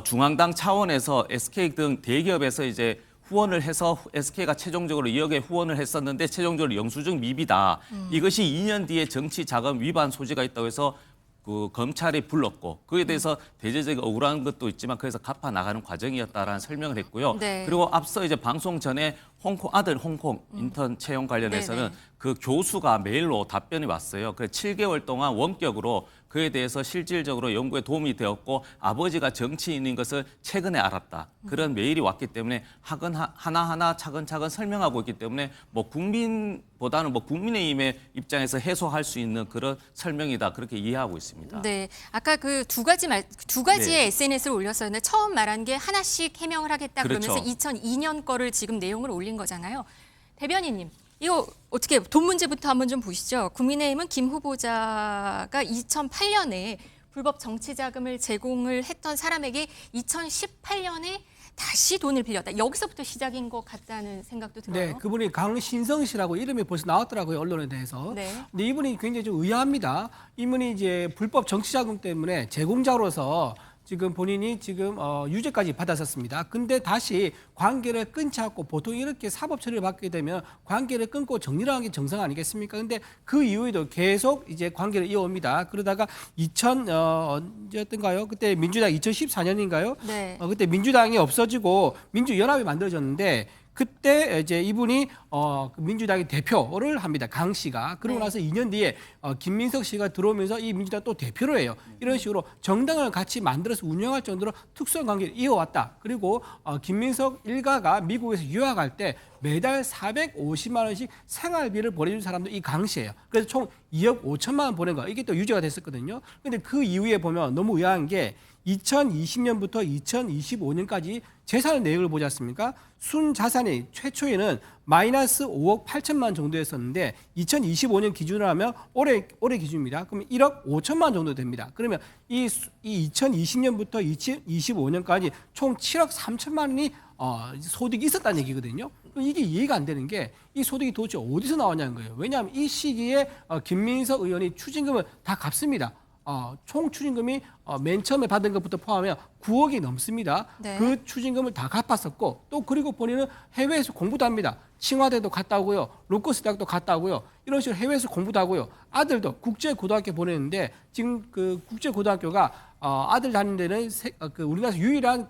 중앙당 차원에서 SK 등 대기업에서 이제 후원을 해서 SK가 최종적으로 2억에 후원을 했었는데 최종적으로 영수증 미비다. 이것이 2년 뒤에 정치 자금 위반 소지가 있다고 해서 그 검찰이 불렀고 그에 대해서 대대적인 억울한 것도 있지만 그래서 갚아 나가는 과정이었다라는 설명을 했고요. 네. 그리고 앞서 이제 방송 전에 아들 홍콩 인턴 채용 관련해서는 네네. 그 교수가 메일로 답변이 왔어요. 그래서 7개월 동안 원격으로 그에 대해서 실질적으로 연구에 도움이 되었고 아버지가 정치인인 것을 최근에 알았다. 그런 메일이 왔기 때문에 하나하나 차근차근 설명하고 있기 때문에 뭐 국민보다는 뭐 국민의힘의 입장에서 해소할 수 있는 그런 설명이다. 그렇게 이해하고 있습니다. 네, 아까 그 두 가지의 네. SNS를 올렸었는데 처음 말한 게 하나씩 해명을 하겠다 그렇죠. 그러면서 2002년 거를 지금 내용을 올린 거잖아요. 대변인님, 이거 어떻게 돈 문제부터 한번 좀 보시죠. 국민의힘은 김 후보자가 2008년에 불법 정치 자금을 제공을 했던 사람에게 2018년에 다시 돈을 빌렸다. 여기서부터 시작인 것 같다는 생각도 들어요. 네, 그분이 강신성 씨라고 이름이 벌써 나왔더라고요, 언론에 대해서. 네. 근데 이분이 굉장히 좀 의아합니다. 이분이 이제 불법 정치자금 때문에 제공자로서 지금 본인이 지금 유죄까지 받았었습니다. 근데 다시 관계를 끊지 않고 보통 이렇게 사법 처리를 받게 되면 관계를 끊고 정리를 하는 게 정상 아니겠습니까? 근데 그 이후에도 계속 이제 관계를 이어옵니다. 그러다가 언제였던가요? 그때 민주당 2014년인가요? 네. 그때 민주당이 없어지고 민주연합이 만들어졌는데 그때 이제 이분이 그 민주당의 대표를 합니다. 강 씨가. 그러고 나서 2년 뒤에 김민석 씨가 들어오면서 이 민주당 또 대표를 해요. 이런 식으로 정당을 같이 만들어서 운영할 정도로 특수한 관계를 이어왔다. 그리고 김민석 일가가 미국에서 유학할 때 매달 450만 원씩 생활비를 보내준 사람도 이 강 씨예요. 그래서 총 2억 5천만 원 보낸 거. 이게 또 유죄가 됐었거든요. 근데 그 이후에 보면 너무 의아한 게 2020년부터 2025년까지 재산 내역을 보지 않습니까? 순 자산이 최초에는 마이너스 5억 8천만 원 정도였었는데 2025년 기준으로 하면 올해 기준입니다. 그러면 1억 5천만 원 정도 됩니다. 그러면 이 2020년부터 2025년까지 총 7억 3천만 원이 소득이 있었다는 얘기거든요. 이게 이해가 안 되는 게 이 소득이 도대체 어디서 나왔냐는 거예요. 왜냐하면 이 시기에 김민석 의원이 추징금을 다 갚습니다. 총 추징금이 맨 처음에 받은 것부터 포함하면 9억이 넘습니다. 네. 그 추징금을 다 갚았었고 또 그리고 본인은 해외에서 공부도 합니다. 칭화대도 갔다 오고요. 로커스 대학도 갔다 오고요. 이런 식으로 해외에서 공부도 하고요. 아들도 국제고등학교 보냈는데 지금 그 국제고등학교가 아들 다니는 데는 우리나라에서 유일한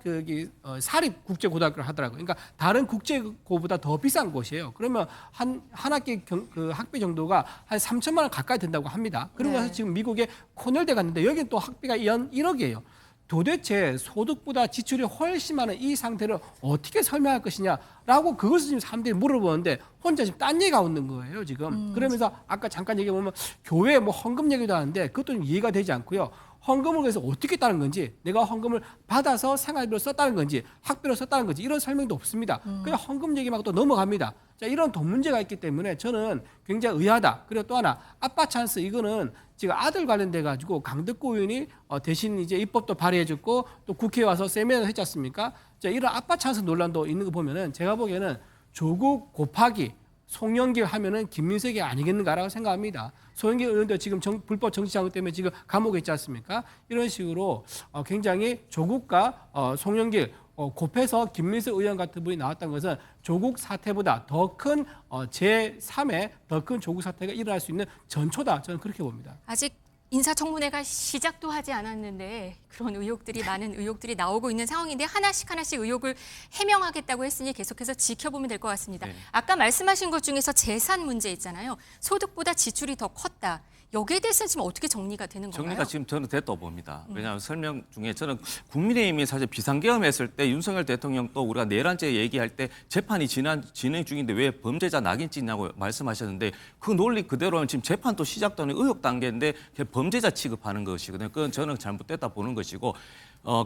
사립 국제고등학교를 하더라고요. 그러니까 다른 국제고보다 더 비싼 곳이에요. 그러면 한 학기 그 학비 정도가 한 3천만 원 가까이 된다고 합니다. 그러고 나서 지금 미국에 코넬대 갔는데 여기는 또 학비가 연 1억이에요. 도대체 소득보다 지출이 훨씬 많은 이 상태를 어떻게 설명할 것이냐라고 그것을 지금 사람들이 물어보는데 혼자 지금 딴 얘기가 없는 거예요, 지금. 그러면서 아까 잠깐 얘기해 보면 교회 뭐 헌금 얘기도 하는데 그것도 좀 이해가 되지 않고요. 헌금을 그래서 어떻게 따는 건지, 내가 헌금을 받아서 생활비로 썼다는 건지, 학비로 썼다는 건지 이런 설명도 없습니다. 그냥 헌금 얘기만 하고 또 넘어갑니다. 자, 이런 돈 문제가 있기 때문에 저는 굉장히 의아하다. 그리고 또 하나 아빠 찬스 이거는 지금 아들 관련돼 가지고 강덕구 의원이 대신 이제 입법도 발의해줬고 또 국회에 와서 세미나를 했지 않습니까? 자, 이런 아빠 찬스 논란도 있는 거 보면은 제가 보기에는 조국 곱하기 송영길 하면은 김민석이 아니겠는가라고 생각합니다. 송영길 의원도 지금 불법 정치자금 때문에 지금 감옥에 있지 않습니까? 이런 식으로 굉장히 조국과 송영길 곱해서 김민석 의원 같은 분이 나왔던 것은 조국 사태보다 더 큰 제3의 더 큰 조국 사태가 일어날 수 있는 전초다. 저는 그렇게 봅니다. 아직 인사청문회가 시작도 하지 않았는데 그런 의혹들이 많은 의혹들이 나오고 있는 상황인데 하나씩 의혹을 해명하겠다고 했으니 계속해서 지켜보면 될 것 같습니다. 네. 아까 말씀하신 것 중에서 재산 문제 있잖아요. 소득보다 지출이 더 컸다. 여기에 대해서는 지금 어떻게 정리가 되는 건가요? 정리가 지금 저는 됐다고 봅니다. 왜냐하면 설명 중에 저는 국민의힘이 사실 비상계엄했을 때 윤석열 대통령 또 우리가 내란죄 얘기할 때 재판이 진행 중인데 왜 범죄자 낙인 찍냐고 말씀하셨는데 그 논리 그대로는 지금 재판 또 시작도 하는 의혹 단계인데 범죄자 취급하는 것이거든요. 그건 저는 잘못됐다 보는 것이고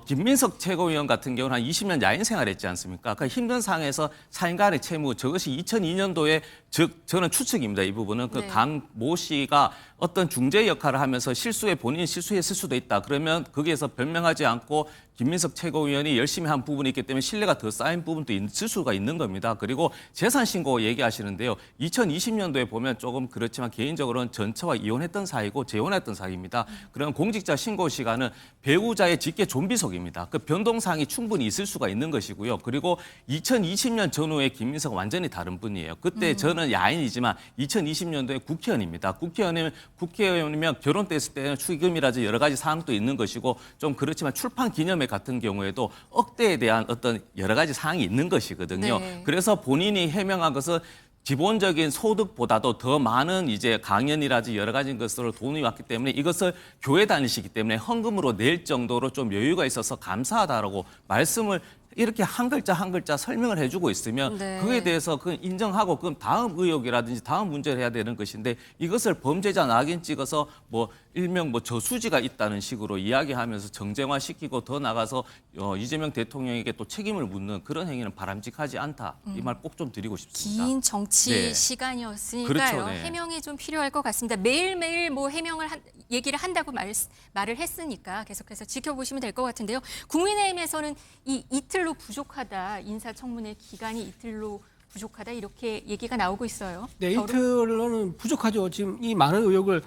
김민석 최고위원 같은 경우는 한 20년 야인 생활했지 않습니까? 그 힘든 상황에서 사인간의 채무 저것이 2002년도에 저는 추측입니다. 이 부분은 그 강 모 씨가 어떤 중재 역할을 하면서 본인이 실수했을 수도 있다. 그러면 거기에서 변명하지 않고 김민석 최고위원이 열심히 한 부분이 있기 때문에 신뢰가 더 쌓인 부분도 있을 수가 있는 겁니다. 그리고 재산 신고 얘기하시는데요. 2020년도에 보면 조금 그렇지만 개인적으로는 전처와 이혼했던 사이고 재혼했던 사이입니다. 그런 공직자 신고 시간은 배우자의 직계 존비속입니다. 그 변동사항이 충분히 있을 수가 있는 것이고요. 그리고 2020년 전후에 김민석은 완전히 다른 분이에요. 그때 저는 야인이지만 2020년도에 국회의원입니다. 국회의원이면 결혼 때 했을 때는 축의금이라든지 여러 가지 사항도 있는 것이고 좀 그렇지만 출판 기념회 같은 경우에도 억대에 대한 어떤 여러 가지 사항이 있는 것이거든요. 네. 그래서 본인이 해명한 것은 기본적인 소득보다도 더 많은 이제 강연이라든지 여러 가지 것으로 돈이 왔기 때문에 이것을 교회 다니시기 때문에 헌금으로 낼 정도로 좀 여유가 있어서 감사하다라고 말씀을 이렇게 한 글자 한 글자 설명을 해주고 있으면 그에 대해서 그 인정하고 그럼 다음 의혹이라든지 다음 문제를 해야 되는 것인데 이것을 범죄자 낙인 찍어서 뭐 일명 뭐 저수지가 있다는 식으로 이야기하면서 정쟁화시키고 더 나가서 이재명 대통령에게 또 책임을 묻는 그런 행위는 바람직하지 않다. 이 말 꼭 좀 드리고 싶습니다. 긴 정치 네. 시간이었으니까요. 그렇죠, 네. 해명이 좀 필요할 것 같습니다. 매일매일 뭐 얘기를 한다고 말을 했으니까 계속해서 지켜보시면 될 것 같은데요. 국민의힘에서는 이 이틀로 부족하다. 인사청문회 기간이 이틀로 부족하다. 이렇게 얘기가 나오고 있어요. 네, 이틀로는 부족하죠. 지금 이 많은 의혹을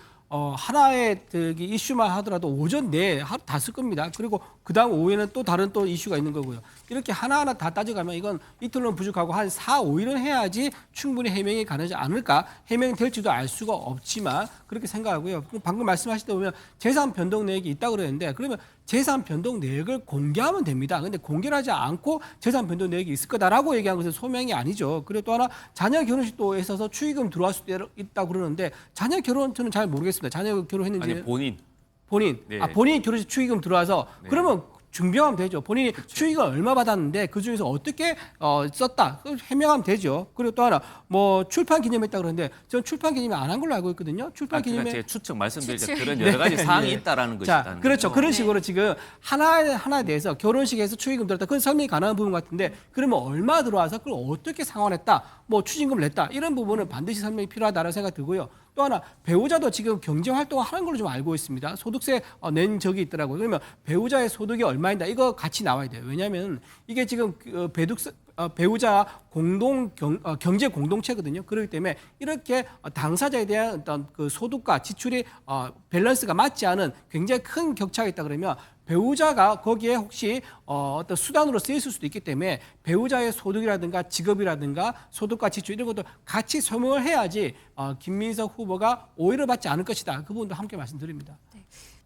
하나의 이슈만 하더라도 오전 내에 하루 다 쓸 겁니다. 그리고 그다음 오후에는 또 다른 또 이슈가 있는 거고요. 이렇게 하나하나 다 따져가면 이건 이틀로는 부족하고 한 4, 5일은 해야지 충분히 해명이 가능하지 않을까. 해명이 될지도 알 수가 없지만 그렇게 생각하고요. 방금 말씀하실 때 보면 재산 변동 내역이 있다고 그러는데 그러면 재산 변동 내역을 공개하면 됩니다. 근데 공개를 하지 않고 재산 변동 내역이 있을 거다라고 얘기한 것은 소명이 아니죠. 그리고 또 하나 자녀 결혼식도 있어서 축의금 들어갈 수 있다고 그러는데 자녀 결혼 저는 잘 모르겠습니다. 자녀 결혼했는지 아니 본인. 네. 네. 본인이 결혼식 축의금 들어와서 네. 그러면 증명하면 되죠. 본인이 축의금 얼마 받았는데 그 중에서 어떻게 썼다 해명하면 되죠. 그리고 또 하나 뭐 출판 기념했다 그러는데 저는 출판 기념 안 한 걸로 알고 있거든요. 출판 기념에 제가 추측 말씀드리자 추측. 그런 여러 가지 네. 사항이 네. 있다라는 자, 것이다. 그렇죠. 그런 식으로 지금 하나에 대해서 결혼식에서 축의금 들었다. 그건 설명이 가능한 부분 같은데 그러면 얼마 들어와서 그걸 어떻게 상환했다, 뭐 추징금을 냈다 이런 부분은 반드시 설명이 필요하다는 생각 들고요. 또 하나 배우자도 지금 경제 활동을 하는 걸로 좀 알고 있습니다. 소득세 낸 적이 있더라고요. 그러면 배우자의 소득이 얼마인다 이거 같이 나와야 돼요. 왜냐하면 이게 지금 배우자 경제 공동체거든요. 그렇기 때문에 이렇게 당사자에 대한 어떤 그 소득과 지출이 밸런스가 맞지 않은 굉장히 큰 격차가 있다 그러면 배우자가 거기에 혹시 어떤 수단으로 쓰였을 수도 있기 때문에 배우자의 소득이라든가 직업이라든가 소득과 지출 이런 것도 같이 설명을 해야지 김민석 후보가 오해를 받지 않을 것이다. 그 부분도 함께 말씀드립니다.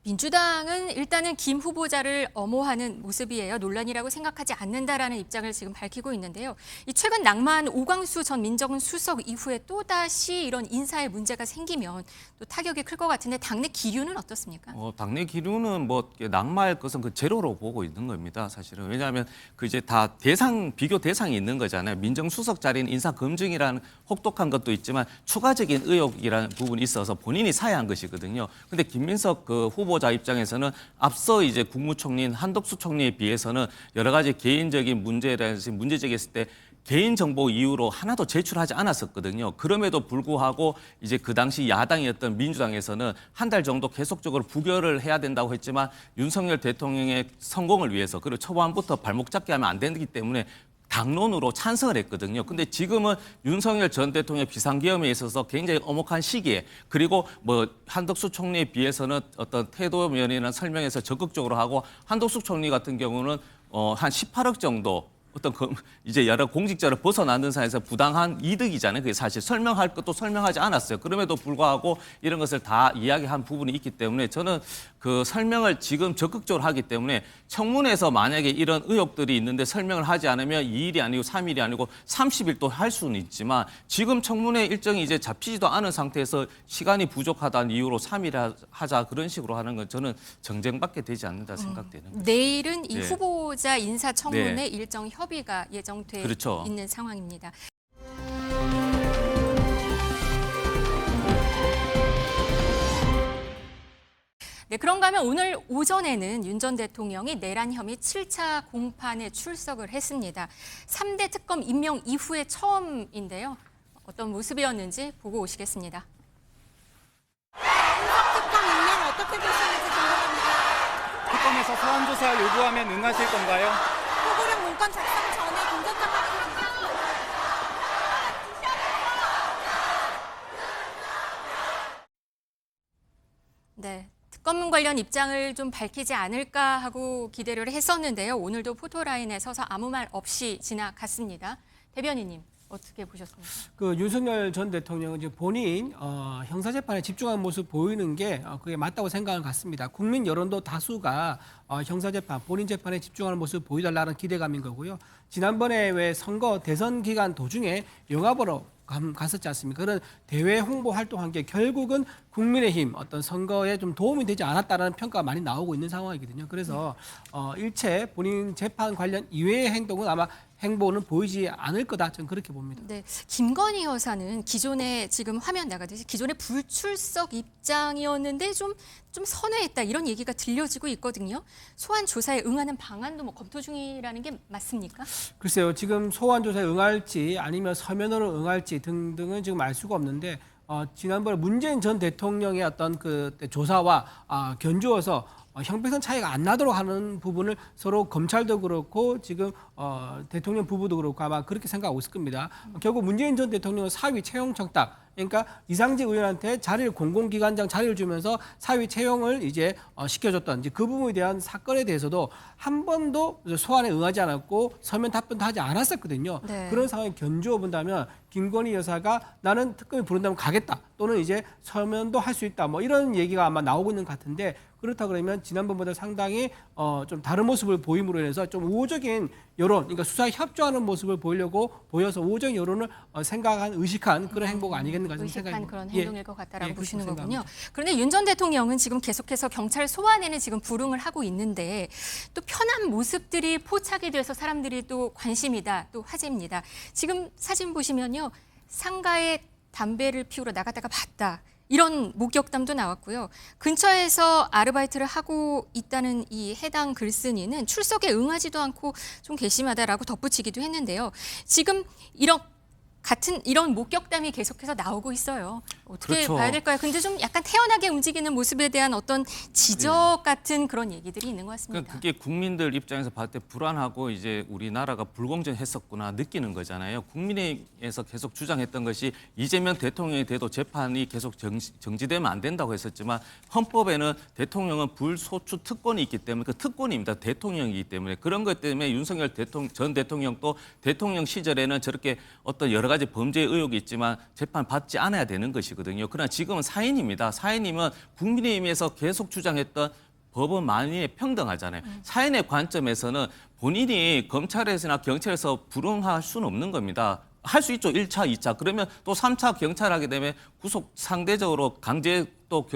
민주당은 일단은 김 후보자를 엄호하는 모습이에요. 논란이라고 생각하지 않는다라는 입장을 지금 밝히고 있는데요. 이 최근 낭만 오광수 전 민정수석 이후에 또다시 이런 인사에 문제가 생기면 또 타격이 클 것 같은데 당내 기류는 어떻습니까? 당내 기류는 뭐 낙마할 것은 그 제로로 보고 있는 겁니다. 사실은 왜냐하면 그 이제 다 비교 대상이 있는 거잖아요. 민정수석 자리는 인사 검증이라는 혹독한 것도 있지만 추가적인 의혹이라는 부분이 있어서 본인이 사야한 것이거든요. 근데 김민석 그 후보자 입장에서는 앞서 이제 국무총리인 한덕수 총리에 비해서는 여러 가지 개인적인 문제라든지 문제 제기했을 때 개인정보 이유로 하나도 제출하지 않았었거든요. 그럼에도 불구하고 이제 그 당시 야당이었던 민주당에서는 한 달 정도 계속적으로 부결을 해야 된다고 했지만 윤석열 대통령의 성공을 위해서 그리고 초반부터 발목 잡게 하면 안 되기 때문에 당론으로 찬성을 했거든요. 근데 지금은 윤석열 전 대통령의 비상계엄에 있어서 굉장히 엄혹한 시기에 그리고 뭐 한덕수 총리에 비해서는 어떤 태도 면이나 설명에서 적극적으로 하고 한덕수 총리 같은 경우는 한 18억 정도 어떤 이제 여러 공직자를 벗어나는 사이에서 부당한 이득이잖아요. 그게 사실 설명할 것도 설명하지 않았어요. 그럼에도 불구하고 이런 것을 다 이야기한 부분이 있기 때문에 저는 그 설명을 지금 적극적으로 하기 때문에 청문회에서 만약에 이런 의혹들이 있는데 설명을 하지 않으면 2일이 아니고 3일이 아니고 30일도 할 수는 있지만 지금 청문회 일정이 이제 잡히지도 않은 상태에서 시간이 부족하다는 이유로 3일 하자 그런 식으로 하는 건 저는 정쟁밖에 되지 않는다 생각되는 거죠. 내일은 이 네. 후보자 인사청문회 네. 일정 협의가 예정돼 그렇죠. 있는 상황입니다. 네, 그런가 하면 오늘 오전에는 윤 전 대통령이 내란 혐의 7차 공판에 출석을 했습니다. 3대 특검 임명 이후에 처음인데요. 어떤 모습이었는지 보고 오시겠습니다. 특검 임명 어떻게 보시는지 궁금합니다. 특검에서 소환 조사 요구하면 응하실 건가요? 후보령 문건 작성 전에 공전장 네, 특검 관련 입장을 좀 밝히지 않을까 하고 기대를 했었는데요. 오늘도 포토라인에 서서 아무 말 없이 지나갔습니다. 대변인님, 어떻게 보셨습니까? 그 윤석열 전 대통령은 이제 본인 형사재판에 집중하는 모습 보이는 게 그게 맞다고 생각을 갖습니다. 국민 여론도 다수가 형사재판, 본인 재판에 집중하는 모습 보여달라는 기대감인 거고요. 지난번에 왜 선거 대선 기간 도중에 영화 보러 갔었지 않습니까? 그런 대외 홍보 활동한 게 결국은 국민의힘 어떤 선거에 좀 도움이 되지 않았다라는 평가가 많이 나오고 있는 상황이거든요. 그래서 일체 본인 재판 관련 이외의 행동은 아마 행보는 보이지 않을 거다. 저는 그렇게 봅니다. 네, 김건희 여사는 기존에 지금 화면 나가듯이 기존에 불출석 입장이었는데 좀 선회했다 이런 얘기가 들려지고 있거든요. 소환 조사에 응하는 방안도 뭐 검토 중이라는 게 맞습니까? 글쎄요, 지금 소환 조사에 응할지 아니면 서면으로 응할지 등등은 지금 알 수가 없는데 지난번에 문재인 전 대통령의 어떤 그 조사와 견주어서 형평성 차이가 안 나도록 하는 부분을 서로 검찰도 그렇고 지금 대통령 부부도 그렇고 아마 그렇게 생각하고 있을 겁니다. 결국 문재인 전 대통령은 사위 채용 청탁, 그러니까 이상직 의원한테 자리를 공공기관장 자리를 주면서 사위 채용을 이제 시켜줬던 이제 그 부분에 대한 사건에 대해서도 한 번도 소환에 응하지 않았고 서면 답변도 하지 않았었거든요. 네. 그런 상황에 견주어 본다면 김건희 여사가 나는 특검이 부른다면 가겠다 또는 이제 서면도 할 수 있다 뭐 이런 얘기가 아마 나오고 있는 것 같은데 그렇다 그러면 지난번보다 상당히 좀 다른 모습을 보임으로 인해서 좀 우호적인 여론, 그러니까 수사에 협조하는 모습을 보여서 우호적인 여론을 생각한, 의식한 그런 행보가 아니겠는가 생각이 의식한 그런 예. 행동일 것 같다라고 보시는 그렇게 거군요. 생각합니다. 그런데 윤 전 대통령은 지금 계속해서 경찰 소환에는 지금 불응을 하고 있는데 또 편한 모습들이 포착이 돼서 사람들이 또 관심이다, 또 화제입니다. 지금 사진 보시면요. 상가에 담배를 피우러 나갔다가 봤다. 이런 목격담도 나왔고요. 근처에서 아르바이트를 하고 있다는 이 해당 글쓴이는 출석에 응하지도 않고 좀 괘씸하다라고 덧붙이기도 했는데요. 지금 이런 목격담이 계속해서 나오고 있어요. 어떻게 그렇죠. 봐야 될까요? 근데 좀 약간 태연하게 움직이는 모습에 대한 어떤 지적 같은 그런 얘기들이 있는 것 같습니다. 그게 국민들 입장에서 봤을 때 불안하고 이제 우리나라가 불공정했었구나 느끼는 거잖아요. 국민의힘에서 계속 주장했던 것이 이재명 대통령이 돼도 재판이 계속 정지되면 안 된다고 했었지만 헌법에는 대통령은 불소추 특권이 있기 때문에 그 특권입니다. 대통령이기 때문에 그런 것 때문에 윤석열 전 대통령도 대통령 시절에는 저렇게 어떤 여러 가지 범죄 의혹이 있지만 재판 받지 않아야 되는 것이거든요. 그러나 지금은 사인입니다. 사인이면 국민의힘에서 계속 주장했던 법은 만인에 평등하잖아요. 사인의 관점에서는 본인이 검찰에서나 경찰에서 불응할 수는 없는 겁니다. 할 수 있죠. 1차, 2차. 그러면 또 3차 경찰하게 되면 상대적으로 강제 또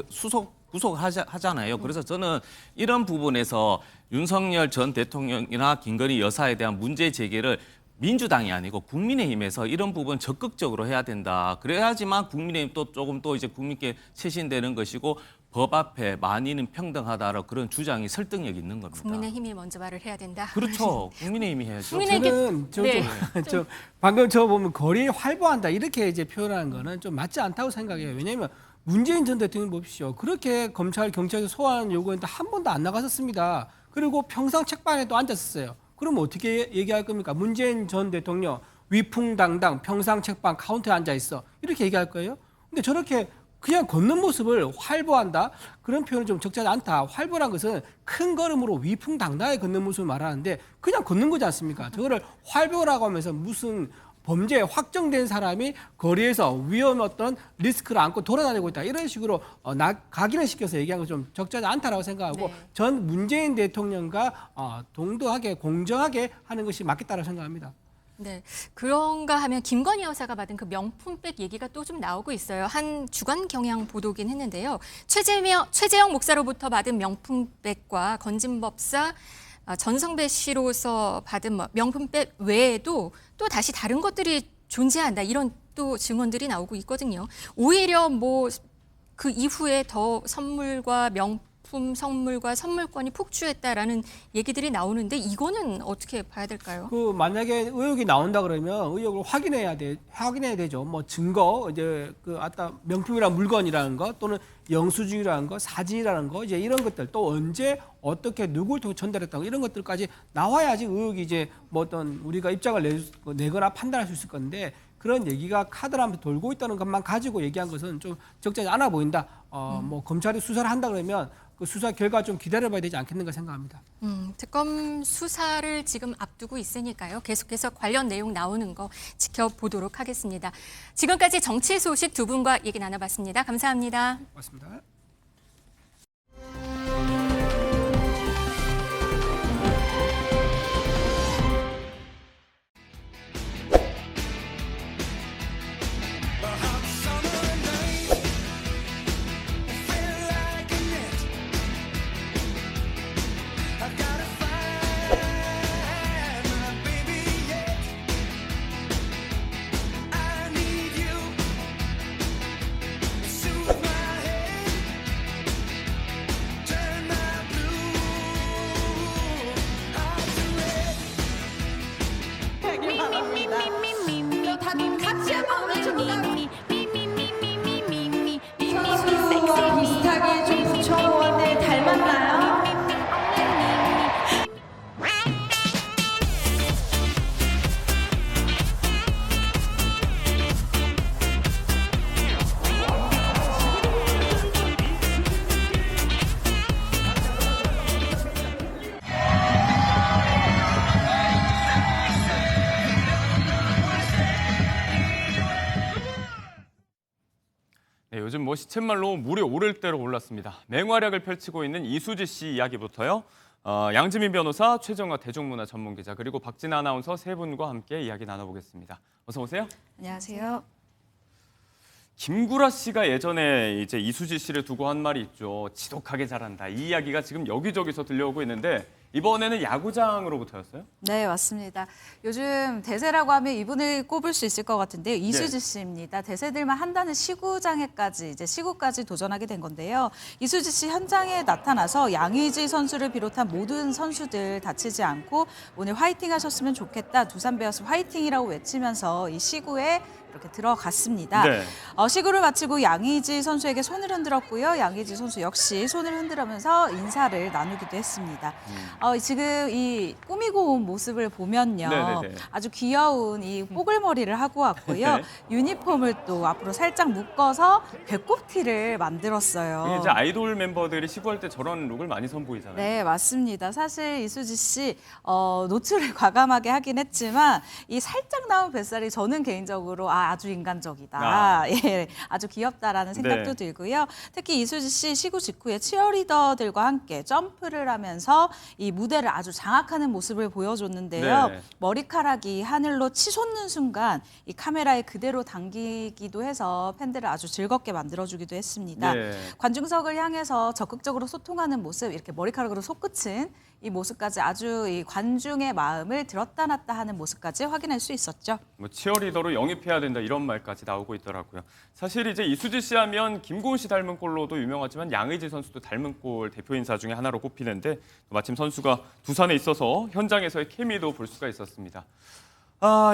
구속하잖아요. 그래서 저는 이런 부분에서 윤석열 전 대통령이나 김건희 여사에 대한 문제 제기를 민주당이 아니고 국민의힘에서 이런 부분 적극적으로 해야 된다. 그래야지만 국민의힘 또 조금 또 이제 국민께 쇄신되는 것이고 법 앞에 만인은 평등하다라는 그런 주장이 설득력이 있는 겁니다. 국민의힘이 먼저 말을 해야 된다. 그렇죠. 국민의힘이 해야죠. 저는 방금 저 보면 거리에 활보한다 이렇게 이제 표현하는 거는 좀 맞지 않다고 생각해요. 왜냐하면 문재인 전 대통령 보십시오. 그렇게 검찰, 경찰에서 소환 요구했는데 한 번도 안 나갔었습니다. 그리고 평상 책방에도 앉았었어요. 그러면 어떻게 얘기할 겁니까? 문재인 전 대통령 위풍당당 평상 책방 카운터에 앉아 있어. 이렇게 얘기할 거예요? 근데 저렇게 그냥 걷는 모습을 활보한다? 그런 표현은 좀 적절하지 않다. 활보란 것은 큰 걸음으로 위풍당당하게 걷는 모습을 말하는데 그냥 걷는 거지 않습니까? 저거를 활보라고 하면서 무슨 범죄에 확정된 사람이 거리에서 위험 어떤 리스크를 안고 돌아다니고 있다. 이런 식으로 각인을 시켜서 얘기한 건 좀 적절하지 않다라고 생각하고 네. 전 문재인 대통령과 동등하게 공정하게 하는 것이 맞겠다고 생각합니다. 네, 그런가 하면 김건희 여사가 받은 그 명품백 얘기가 또 좀 나오고 있어요. 한 주간 경향 보도긴 했는데요. 최재형 목사로부터 받은 명품백과 건진법사 전성배 씨로서 받은 명품백 외에도 또 다시 다른 것들이 존재한다. 이런 또 증언들이 나오고 있거든요. 오히려 그 이후에 더 선물과 명품 선물과 선물권이 폭주했다라는 얘기들이 나오는데 이거는 어떻게 봐야 될까요? 그 만약에 의혹이 나온다 그러면 의혹을 확인해야 되죠. 뭐 증거, 이제 그 아까 명품이란 물건이라는 것 또는 영수증이라는 것, 사진이라는 것, 이제 이런 것들 또 언제 어떻게 누구를 통해 전달했다고 이런 것들까지 나와야지 의혹이 이제 뭐 어떤 우리가 입장을 내거나 판단할 수 있을 건데 그런 얘기가 카드를 한번 돌고 있다는 것만 가지고 얘기한 것은 좀 적절하지 않아 보인다. 뭐 검찰이 수사를 한다 그러면 그 수사 결과 좀 기다려봐야 되지 않겠는가 생각합니다. 특검 수사를 지금 앞두고 있으니까요. 계속해서 관련 내용 나오는 거 지켜보도록 하겠습니다. 지금까지 정치 소식 두 분과 얘기 나눠봤습니다. 감사합니다. 고맙습니다. 요즘 뭐 시쳇말로 물이 오를 대로 올랐습니다. 맹활약을 펼치고 있는 이수지 씨 이야기부터요. 양지민 변호사, 최정화 대중문화 전문기자 그리고 박진아 아나운서 세 분과 함께 이야기 나눠보겠습니다. 어서 오세요. 안녕하세요. 김구라 씨가 예전에 이제 이수지 씨를 두고 한 말이 있죠. 지독하게 잘한다. 이 이야기가 지금 여기저기서 들려오고 있는데 이번에는 야구장으로부터였어요? 네, 맞습니다. 요즘 대세라고 하면 이분을 꼽을 수 있을 것 같은데요. 이수지 씨입니다. 대세들만 한다는 시구장에까지, 이제 시구까지 도전하게 된 건데요. 이수지 씨 현장에 나타나서 양의지 선수를 비롯한 모든 선수들 다치지 않고 오늘 화이팅 하셨으면 좋겠다. 두산 베어스 화이팅이라고 외치면서 이 시구에 이렇게 들어갔습니다. 네. 시구를 마치고 양의지 선수에게 손을 흔들었고요. 양의지 선수 역시 손을 흔들면서 인사를 나누기도 했습니다. 지금 이 꾸미고 온 모습을 보면요. 네네네. 아주 귀여운 이 뽀글머리를 하고 왔고요. 네. 유니폼을 또 앞으로 살짝 묶어서 배꼽티를 만들었어요. 이게 이제 아이돌 멤버들이 시구할 때 저런 룩을 많이 선보이잖아요. 네, 맞습니다. 사실 이수지 씨 노출을 과감하게 하긴 했지만 이 살짝 나온 뱃살이 저는 개인적으로 아주 인간적이다. 예, 아주 귀엽다라는 생각도 네. 들고요. 특히 이수지 씨 시구 직후에 치어리더들과 함께 점프를 하면서 이 무대를 아주 장악하는 모습을 보여줬는데요. 네. 머리카락이 하늘로 치솟는 순간 이 카메라에 그대로 당기기도 해서 팬들을 아주 즐겁게 만들어주기도 했습니다. 네. 관중석을 향해서 적극적으로 소통하는 모습, 이렇게 머리카락으로 솟구친 이 모습까지 아주 이 관중의 마음을 들었다 놨다 하는 모습까지 확인할 수 있었죠. 뭐 치어리더로 영입해야 된다 이런 말까지 나오고 있더라고요. 사실 이제 이수지 씨 하면 김고은 씨 닮은 꼴로도 유명하지만 양의지 선수도 닮은 꼴 대표 인사 중에 하나로 꼽히는데 마침 선수가 두산에 있어서 현장에서의 케미도 볼 수가 있었습니다.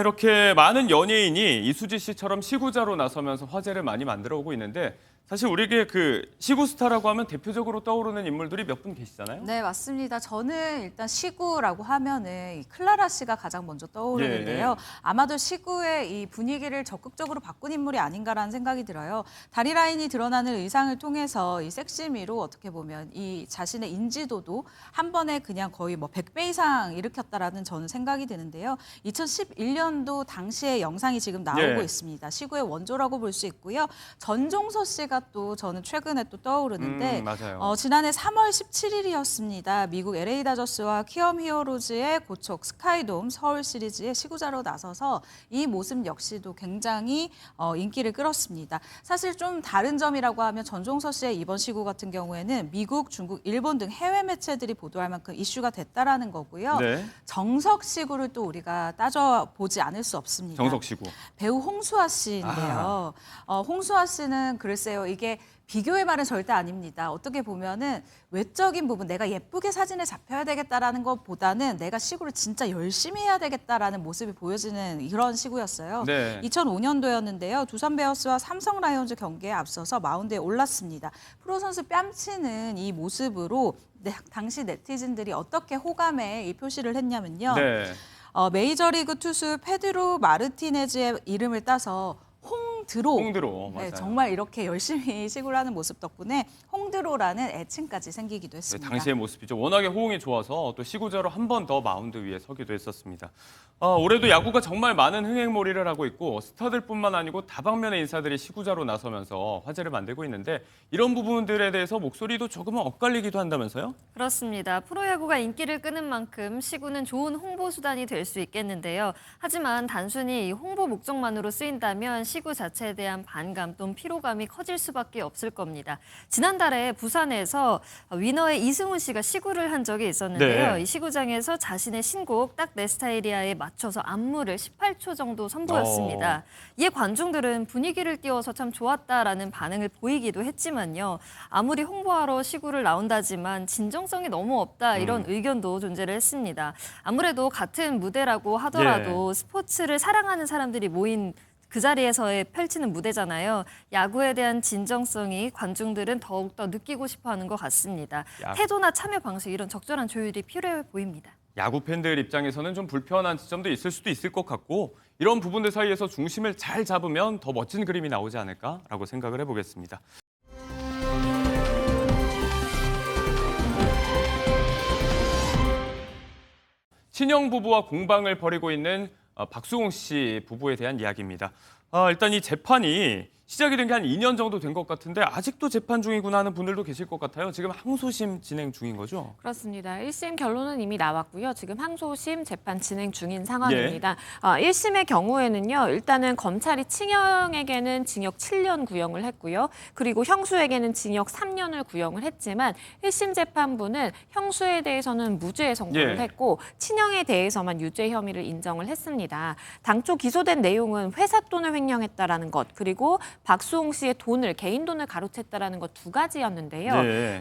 이렇게 많은 연예인이 이수지 씨처럼 시구자로 나서면서 화제를 많이 만들어 오고 있는데 사실 우리에게 그 시구 스타라고 하면 대표적으로 떠오르는 인물들이 몇 분 계시잖아요. 네, 맞습니다. 저는 일단 시구라고 하면은 이 클라라 씨가 가장 먼저 떠오르는데요. 예. 아마도 시구의 이 분위기를 적극적으로 바꾼 인물이 아닌가라는 생각이 들어요. 다리 라인이 드러나는 의상을 통해서 이 섹시미로 어떻게 보면 이 자신의 인지도도 한 번에 그냥 거의 뭐 100배 이상 일으켰다라는 저는 생각이 드는데요. 2011년도 당시의 영상이 지금 나오고 예. 있습니다. 시구의 원조라고 볼 수 있고요. 전종서 씨가 또 저는 최근에 또 떠오르는데 맞아요. 지난해 3월 17일이었습니다. 미국 LA 다저스와 키움 히어로즈의 고척 스카이돔 서울 시리즈의 시구자로 나서서 이 모습 역시도 굉장히 인기를 끌었습니다. 사실 좀 다른 점이라고 하면 전종서 씨의 이번 시구 같은 경우에는 미국, 중국, 일본 등 해외 매체들이 보도할 만큼 이슈가 됐다라는 거고요. 네. 정석 시구를 또 우리가 따져보지 않을 수 없습니다. 정석 시구. 배우 홍수아 씨인데요. 홍수아 씨는 글쎄요, 이게 비교의 말은 절대 아닙니다. 어떻게 보면은 외적인 부분, 내가 예쁘게 사진을 잡혀야 되겠다라는 것보다는 내가 시구를 진짜 열심히 해야 되겠다라는 모습이 보여지는 이런 시구였어요. 네. 2005년도였는데요. 두산 베어스와 삼성 라이온즈 경기에 앞서서 마운드에 올랐습니다. 프로 선수 뺨치는 이 모습으로 당시 네티즌들이 어떻게 호감에 이 표시를 했냐면요. 네. 메이저리그 투수 페드로 마르티네즈의 이름을 따서 홍드로. 맞아요. 네, 정말 이렇게 열심히 시구를 하는 모습 덕분에 홍드로라는 애칭까지 생기기도 했습니다. 당시의 모습이죠. 워낙에 호응이 좋아서 또 시구자로 한 번 더 마운드 위에 서기도 했었습니다. 올해도 야구가 정말 많은 흥행몰이를 하고 있고 스타들뿐만 아니고 다방면의 인사들이 시구자로 나서면서 화제를 만들고 있는데 이런 부분들에 대해서 목소리도 조금은 엇갈리기도 한다면서요? 그렇습니다. 프로야구가 인기를 끄는 만큼 시구는 좋은 홍보 수단이 될 수 있겠는데요. 하지만 단순히 홍보 목적만으로 쓰인다면 시구 자체에 대한 반감 또는 피로감이 커질 수밖에 없을 겁니다. 지난달에 부산에서 위너의 이승훈 씨가 시구를 한 적이 있었는데요. 네. 이 시구장에서 자신의 신곡 딱 내 스타일이야에 맞춰서 안무를 18초 정도 선보였습니다. 이에 관중들은 분위기를 띄워서 참 좋았다라는 반응을 보이기도 했지만요. 아무리 홍보하러 시구를 나온다지만 진정성이 너무 없다 이런 의견도 존재를 했습니다. 아무래도 같은 무대라고 하더라도 스포츠를 사랑하는 사람들이 모인 그 자리에서의 펼치는 무대잖아요. 야구에 대한 진정성이 관중들은 더욱더 느끼고 싶어하는 것 같습니다. 태도나 참여 방식 이런 적절한 조율이 필요해 보입니다. 야구 팬들 입장에서는 좀 불편한 지점도 있을 수도 있을 것 같고 이런 부분들 사이에서 중심을 잘 잡으면 더 멋진 그림이 나오지 않을까라고 생각을 해보겠습니다. 친형 부부와 공방을 벌이고 있는 박수홍 씨 부부에 대한 이야기입니다. 일단 이 재판이 시작이 된 게 한 2년 정도 된 것 같은데 아직도 재판 중이구나 하는 분들도 계실 것 같아요. 지금 항소심 진행 중인 거죠? 그렇습니다. 1심 결론은 이미 나왔고요. 지금 항소심 재판 진행 중인 상황입니다. 1심의 경우에는요. 일단은 검찰이 친형에게는 징역 7년 구형을 했고요. 그리고 형수에게는 징역 3년을 구형을 했지만 1심 재판부는 형수에 대해서는 무죄 선고를 했고 친형에 대해서만 유죄 혐의를 인정을 했습니다. 당초 기소된 내용은 회사 돈을 횡령했다라는 것 그리고 박수홍 씨의 돈을 개인 돈을 가로챘다라는 것 두 가지였는데요.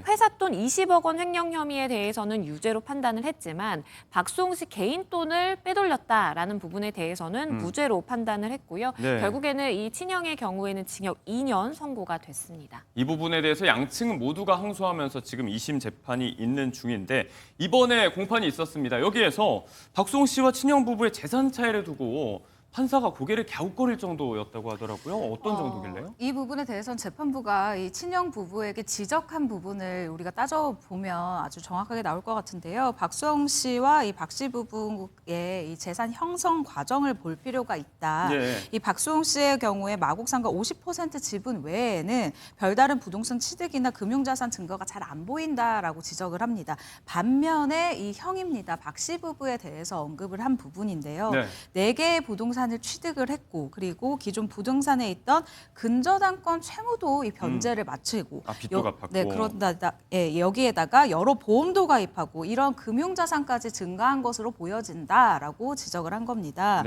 회사 돈 20억 원 횡령 혐의에 대해서는 유죄로 판단을 했지만 박수홍 씨 개인 돈을 빼돌렸다라는 부분에 대해서는 무죄로 판단을 했고요. 결국에는 이 친형의 경우에는 징역 2년 선고가 됐습니다. 이 부분에 대해서 양측 모두가 항소하면서 지금 2심 재판이 있는 중인데 이번에 공판이 있었습니다. 여기에서 박수홍 씨와 친형 부부의 재산 차이를 두고 판사가 고개를 갸웃거릴 정도였다고 하더라고요. 어떤 정도길래요? 이 부분에 대해서는 재판부가 이 친형 부부에게 지적한 부분을 우리가 따져보면 아주 정확하게 나올 것 같은데요. 박수홍 씨와 이 박 씨 부부의 이 재산 형성 과정을 볼 필요가 있다. 이 박수홍 씨의 경우에 마곡상가 50% 지분 외에는 별다른 부동산 취득이나 금융자산 증거가 잘 안 보인다라고 지적을 합니다. 반면에 이 형입니다. 박 씨 부부에 대해서 언급을 한 부분인데요. 4개의 부동산을 취득을 했고 그리고 기존 부동산에 있던 근저당권 채무도 이 변제를 마치고 빚도 갚았고 그런다 여기에다가 여러 보험도 가입하고 이런 금융자산까지 증가한 것으로 보여진다라고 지적을 한 겁니다.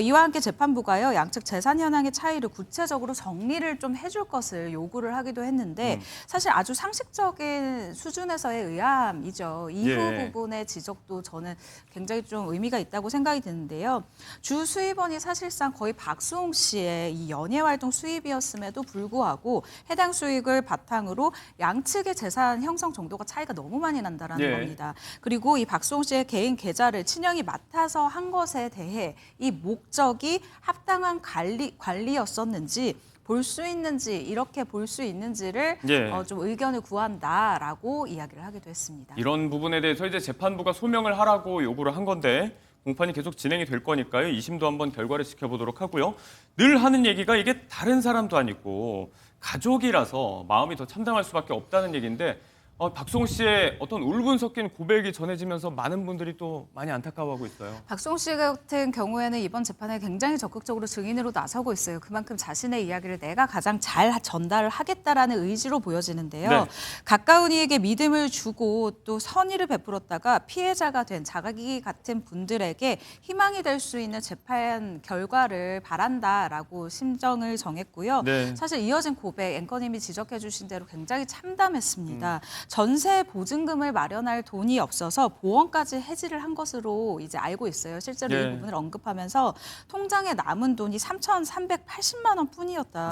이와 함께 재판부가요 양측 재산 현황의 차이를 구체적으로 정리를 좀 해줄 것을 요구를 하기도 했는데 사실 아주 상식적인 수준에서의 의함이죠. 이후 부분의 지적도 저는 굉장히 좀 의미가 있다고 생각이 드는데요. 주 수입원이 사실상 거의 박수홍 씨의 이 연예활동 수입이었음에도 불구하고 해당 수익을 바탕으로 양측의 재산 형성 정도가 차이가 너무 많이 난다라는 겁니다. 그리고 이 박수홍 씨의 개인 계좌를 친형이 맡아서 한 것에 대해 이 목적이 합당한 관리였었는지 볼 수 있는지 이렇게 볼 수 있는지를 좀 의견을 구한다라고 이야기를 하기도 했습니다. 이런 부분에 대해서 이제 재판부가 소명을 하라고 요구를 한 건데 공판이 계속 진행이 될 거니까요. 2심도 한번 결과를 지켜보도록 하고요. 늘 하는 얘기가 이게 다른 사람도 아니고 가족이라서 마음이 더 참담할 수밖에 없다는 얘기인데 박수홍 씨의 어떤 울분 섞인 고백이 전해지면서 많은 분들이 또 많이 안타까워하고 있어요. 박수홍 씨 같은 경우에는 이번 재판에 굉장히 적극적으로 증인으로 나서고 있어요. 그만큼 자신의 이야기를 내가 가장 잘 전달을 하겠다라는 의지로 보여지는데요. 가까운 이에게 믿음을 주고 또 선의를 베풀었다가 피해자가 된 자각이 같은 분들에게 희망이 될 수 있는 재판 결과를 바란다라고 심정을 정했고요. 사실 이어진 고백 앵커님이 지적해 주신 대로 굉장히 참담했습니다. 전세 보증금을 마련할 돈이 없어서 보험까지 해지를 한 것으로 이제 알고 있어요. 실제로 이 부분을 언급하면서 통장에 남은 돈이 3,380만 원 뿐이었다.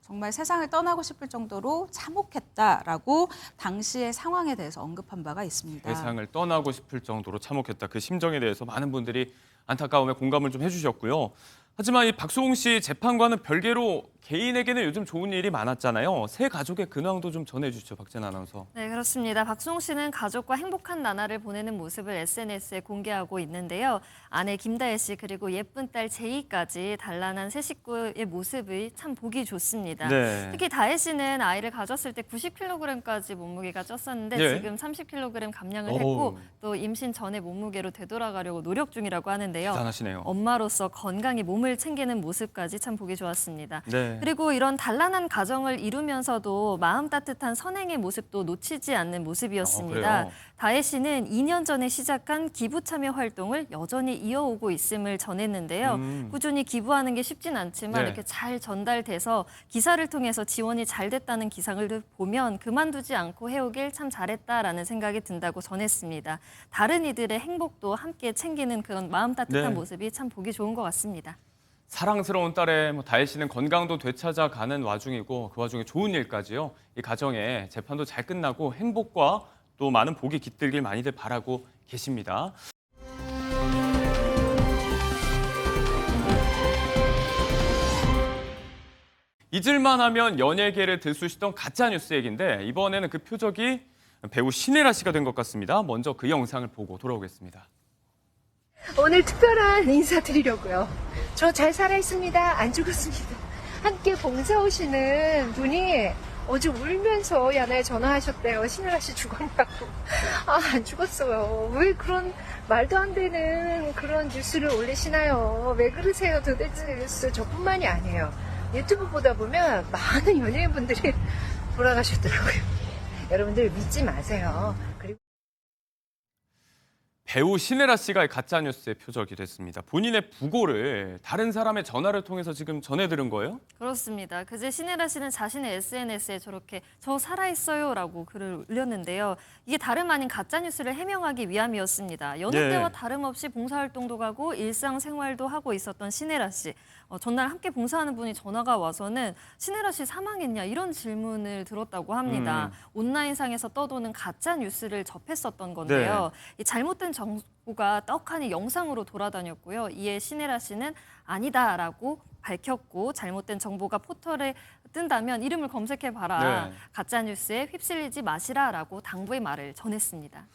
정말 세상을 떠나고 싶을 정도로 참혹했다라고 당시의 상황에 대해서 언급한 바가 있습니다. 세상을 떠나고 싶을 정도로 참혹했다. 그 심정에 대해서 많은 분들이 안타까움에 공감을 좀 해주셨고요. 하지만 이 박수홍 씨 재판과는 별개로 개인에게는 요즘 좋은 일이 많았잖아요. 새 가족의 근황도 좀 전해주시죠, 박재나 아나운서. 네, 그렇습니다. 박수홍 씨는 가족과 행복한 나날을 보내는 모습을 SNS에 공개하고 있는데요. 아내 김다혜 씨 그리고 예쁜 딸 제이까지 단란한 세 식구의 모습이 참 보기 좋습니다. 특히 다혜 씨는 아이를 가졌을 때 90kg까지 몸무게가 쪘었는데 지금 30kg 감량을 했고 또 임신 전에 몸무게로 되돌아가려고 노력 중이라고 하는데요. 대단하시네요. 엄마로서 건강히 몸을 챙기는 모습까지 참 보기 좋았습니다. 그리고 이런 단란한 가정을 이루면서도 마음 따뜻한 선행의 모습도 놓치지 않는 모습이었습니다. 다혜 씨는 2년 전에 시작한 기부 참여 활동을 여전히 이어오고 있음을 전했는데요. 꾸준히 기부하는 게 쉽진 않지만 이렇게 잘 전달돼서 기사를 통해서 지원이 잘 됐다는 기사를 보면 그만두지 않고 해오길 참 잘했다라는 생각이 든다고 전했습니다. 다른 이들의 행복도 함께 챙기는 그런 마음 따뜻한 모습이 참 보기 좋은 것 같습니다. 사랑스러운 딸의 다혜 씨는 건강도 되찾아가는 와중이고 그 와중에 좋은 일까지요. 이 가정에 재판도 잘 끝나고 행복과 또 많은 복이 깃들길 많이들 바라고 계십니다. 잊을만 하면 연예계를 들쑤시던 가짜뉴스 얘기인데 이번에는 그 표적이 배우 신혜라 씨가 된 것 같습니다. 먼저 그 영상을 보고 돌아오겠습니다. 오늘 특별한 인사 드리려고요. 저 잘 살아있습니다. 안 죽었습니다. 함께 봉사 오시는 분이 어제 울면서 야나에 전화하셨대요. 신혜라 씨 죽었냐고. 안 죽었어요. 왜 그런 말도 안 되는 그런 뉴스를 올리시나요? 왜 그러세요? 도대체 저뿐만이 아니에요. 유튜브 보다 보면 많은 연예인분들이 돌아가셨더라고요. 여러분들 믿지 마세요. 그리고 배우 신혜라 씨가 가짜뉴스의 표적이 됐습니다. 본인의 부고를 다른 사람의 전화를 통해서 지금 전해 들은 거예요? 그렇습니다. 그제 신혜라 씨는 자신의 SNS에 저렇게 저 살아있어요라고 글을 올렸는데요. 이게 다름 아닌 가짜뉴스를 해명하기 위함이었습니다. 여느 때와 다름없이 봉사활동도 가고 일상생활도 하고 있었던 신혜라 씨. 전날 함께 봉사하는 분이 전화가 와서는 신혜라 씨 사망했냐 이런 질문을 들었다고 합니다. 온라인상에서 떠도는 가짜뉴스를 접했었던 건데요. 이 잘못된 정보가 떡하니 영상으로 돌아다녔고요. 이에 신혜라 씨는 아니다라고 밝혔고 잘못된 정보가 포털에 뜬다면 이름을 검색해봐라. 가짜뉴스에 휩쓸리지 마시라라고 당부의 말을 전했습니다.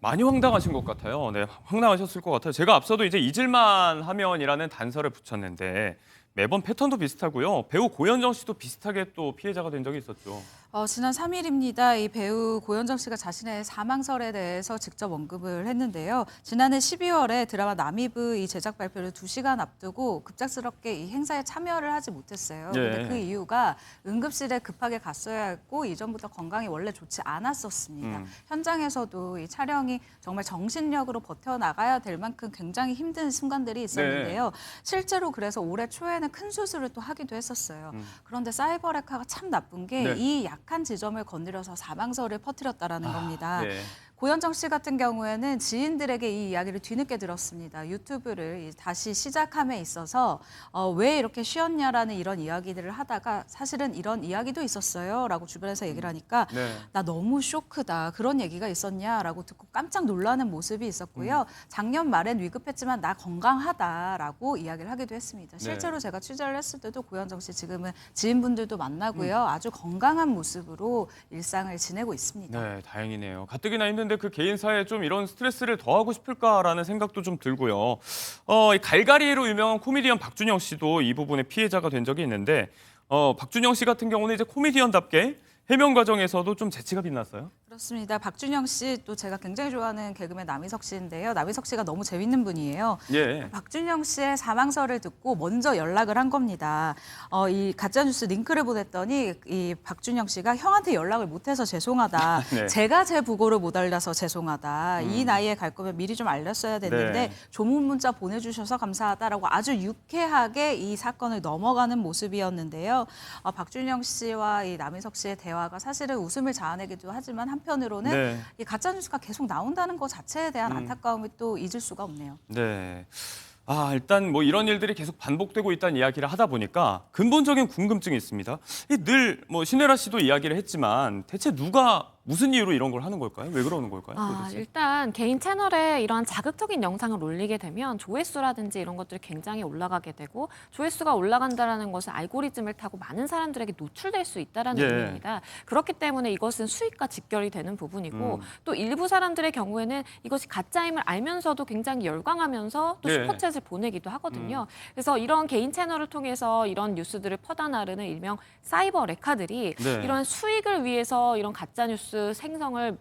많이 황당하신 것 같아요. 네, 황당하셨을 것 같아요. 제가 앞서도 이제 잊을만 하면이라는 단서를 붙였는데 매번 패턴도 비슷하고요. 배우 고현정 씨도 비슷하게 또 피해자가 된 적이 있었죠. 지난 3일입니다. 이 배우 고현정 씨가 자신의 사망설에 대해서 직접 언급을 했는데요. 지난해 12월에 드라마 남이브 이 제작 발표를 2시간 앞두고 급작스럽게 이 행사에 참여를 하지 못했어요. 근데 그 이유가 응급실에 급하게 갔어야 했고 이전부터 건강이 원래 좋지 않았었습니다. 현장에서도 이 촬영이 정말 정신력으로 버텨나가야 될 만큼 굉장히 힘든 순간들이 있었는데요. 실제로 그래서 올해 초에는 큰 수술을 또 하기도 했었어요. 그런데 사이버레카가 참 나쁜 게 이 약한 지점을 건드려서 사망설을 퍼뜨렸다라는 겁니다. 고현정 씨 같은 경우에는 지인들에게 이 이야기를 뒤늦게 들었습니다. 유튜브를 다시 시작함에 있어서 왜 이렇게 쉬었냐라는 이런 이야기들을 하다가 사실은 이런 이야기도 있었어요 라고 주변에서 얘기를 하니까 나 너무 쇼크다. 그런 얘기가 있었냐라고 듣고 깜짝 놀라는 모습이 있었고요. 작년 말엔 위급했지만 나 건강하다라고 이야기를 하기도 했습니다. 실제로 제가 취재를 했을 때도 고현정 씨 지금은 지인분들도 만나고요. 아주 건강한 모습으로 일상을 지내고 있습니다. 네, 다행이네요. 가뜩이나 힘든 그 개인사에 좀 이런 스트레스를 더하고 싶을까라는 생각도 좀 들고요. 이 갈갈이로 유명한 코미디언 박준영 씨도 이 부분의 피해자가 된 적이 있는데 박준영 씨 같은 경우는 이제 코미디언답게 해명 과정에서도 좀 재치가 빛났어요. 그렇습니다. 박준영 씨 또 제가 굉장히 좋아하는 개그맨 남희석 씨인데요. 남희석 씨가 너무 재밌는 분이에요. 박준영 씨의 사망설을 듣고 먼저 연락을 한 겁니다. 이 가짜뉴스 링크를 보냈더니 이 박준영 씨가 형한테 연락을 못해서 죄송하다. 제가 제 부고를 못 알려서 죄송하다. 이 나이에 갈 거면 미리 좀 알렸어야 됐는데 조문 문자 보내주셔서 감사하다라고 아주 유쾌하게 이 사건을 넘어가는 모습이었는데요. 박준영 씨와 이 남희석 씨의 대화가 사실은 웃음을 자아내기도 하지만 한편으로는 이 가짜뉴스가 계속 나온다는 것 자체에 대한 안타까움이 또 잊을 수가 없네요. 네. 일단 뭐 이런 일들이 계속 반복되고 있다는 이야기를 하다 보니까 근본적인 궁금증이 있습니다. 늘 뭐 신혜라 씨도 이야기를 했지만 대체 누가 무슨 이유로 이런 걸 하는 걸까요? 왜 그러는 걸까요? 일단 개인 채널에 이러한 자극적인 영상을 올리게 되면 조회수라든지 이런 것들이 굉장히 올라가게 되고 조회수가 올라간다는 것은 알고리즘을 타고 많은 사람들에게 노출될 수 있다는 의미입니다. 그렇기 때문에 이것은 수익과 직결이 되는 부분이고 또 일부 사람들의 경우에는 이것이 가짜임을 알면서도 굉장히 열광하면서 또 슈퍼챗을 보내기도 하거든요. 그래서 이런 개인 채널을 통해서 이런 뉴스들을 퍼다 나르는 일명 사이버 레카들이 이런 수익을 위해서 이런 가짜뉴스 생성을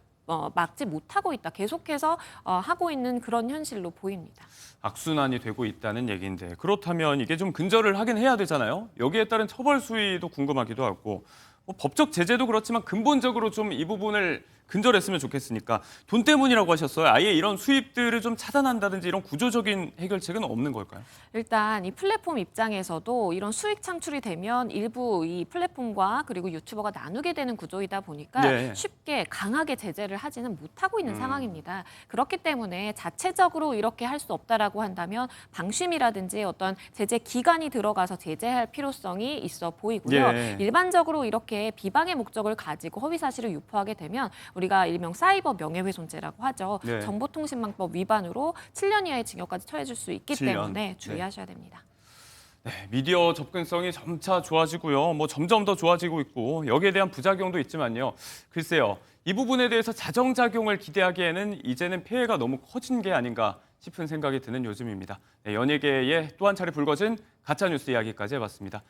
막지 못하고 있다. 계속해서 하고 있는 그런 현실로 보입니다. 악순환이 되고 있다는 얘기인데 그렇다면 이게 좀 근절을 하긴 해야 되잖아요. 여기에 따른 처벌 수위도 궁금하기도 하고 법적 제재도 그렇지만 근본적으로 좀 이 부분을 근절했으면 좋겠으니까 돈 때문이라고 하셨어요. 아예 이런 수입들을 좀 차단한다든지 이런 구조적인 해결책은 없는 걸까요? 일단 이 플랫폼 입장에서도 이런 수익 창출이 되면 일부 이 플랫폼과 그리고 유튜버가 나누게 되는 구조이다 보니까 쉽게 강하게 제재를 하지는 못하고 있는 상황입니다. 그렇기 때문에 자체적으로 이렇게 할 수 없다라고 한다면 방심이라든지 어떤 제재 기간이 들어가서 제재할 필요성이 있어 보이고요. 일반적으로 이렇게 비방의 목적을 가지고 허위 사실을 유포하게 되면 우리가 일명 사이버 명예훼손죄라고 하죠. 정보통신망법 위반으로 7년 이하의 징역까지 처해질 수 있기 때문에 주의하셔야 됩니다. 미디어 접근성이 점차 좋아지고요. 점점 더 좋아지고 있고 여기에 대한 부작용도 있지만요. 글쎄요. 이 부분에 대해서 자정작용을 기대하기에는 이제는 폐해가 너무 커진 게 아닌가 싶은 생각이 드는 요즘입니다. 네, 연예계에 또 한 차례 불거진 가짜뉴스 이야기까지 해봤습니다.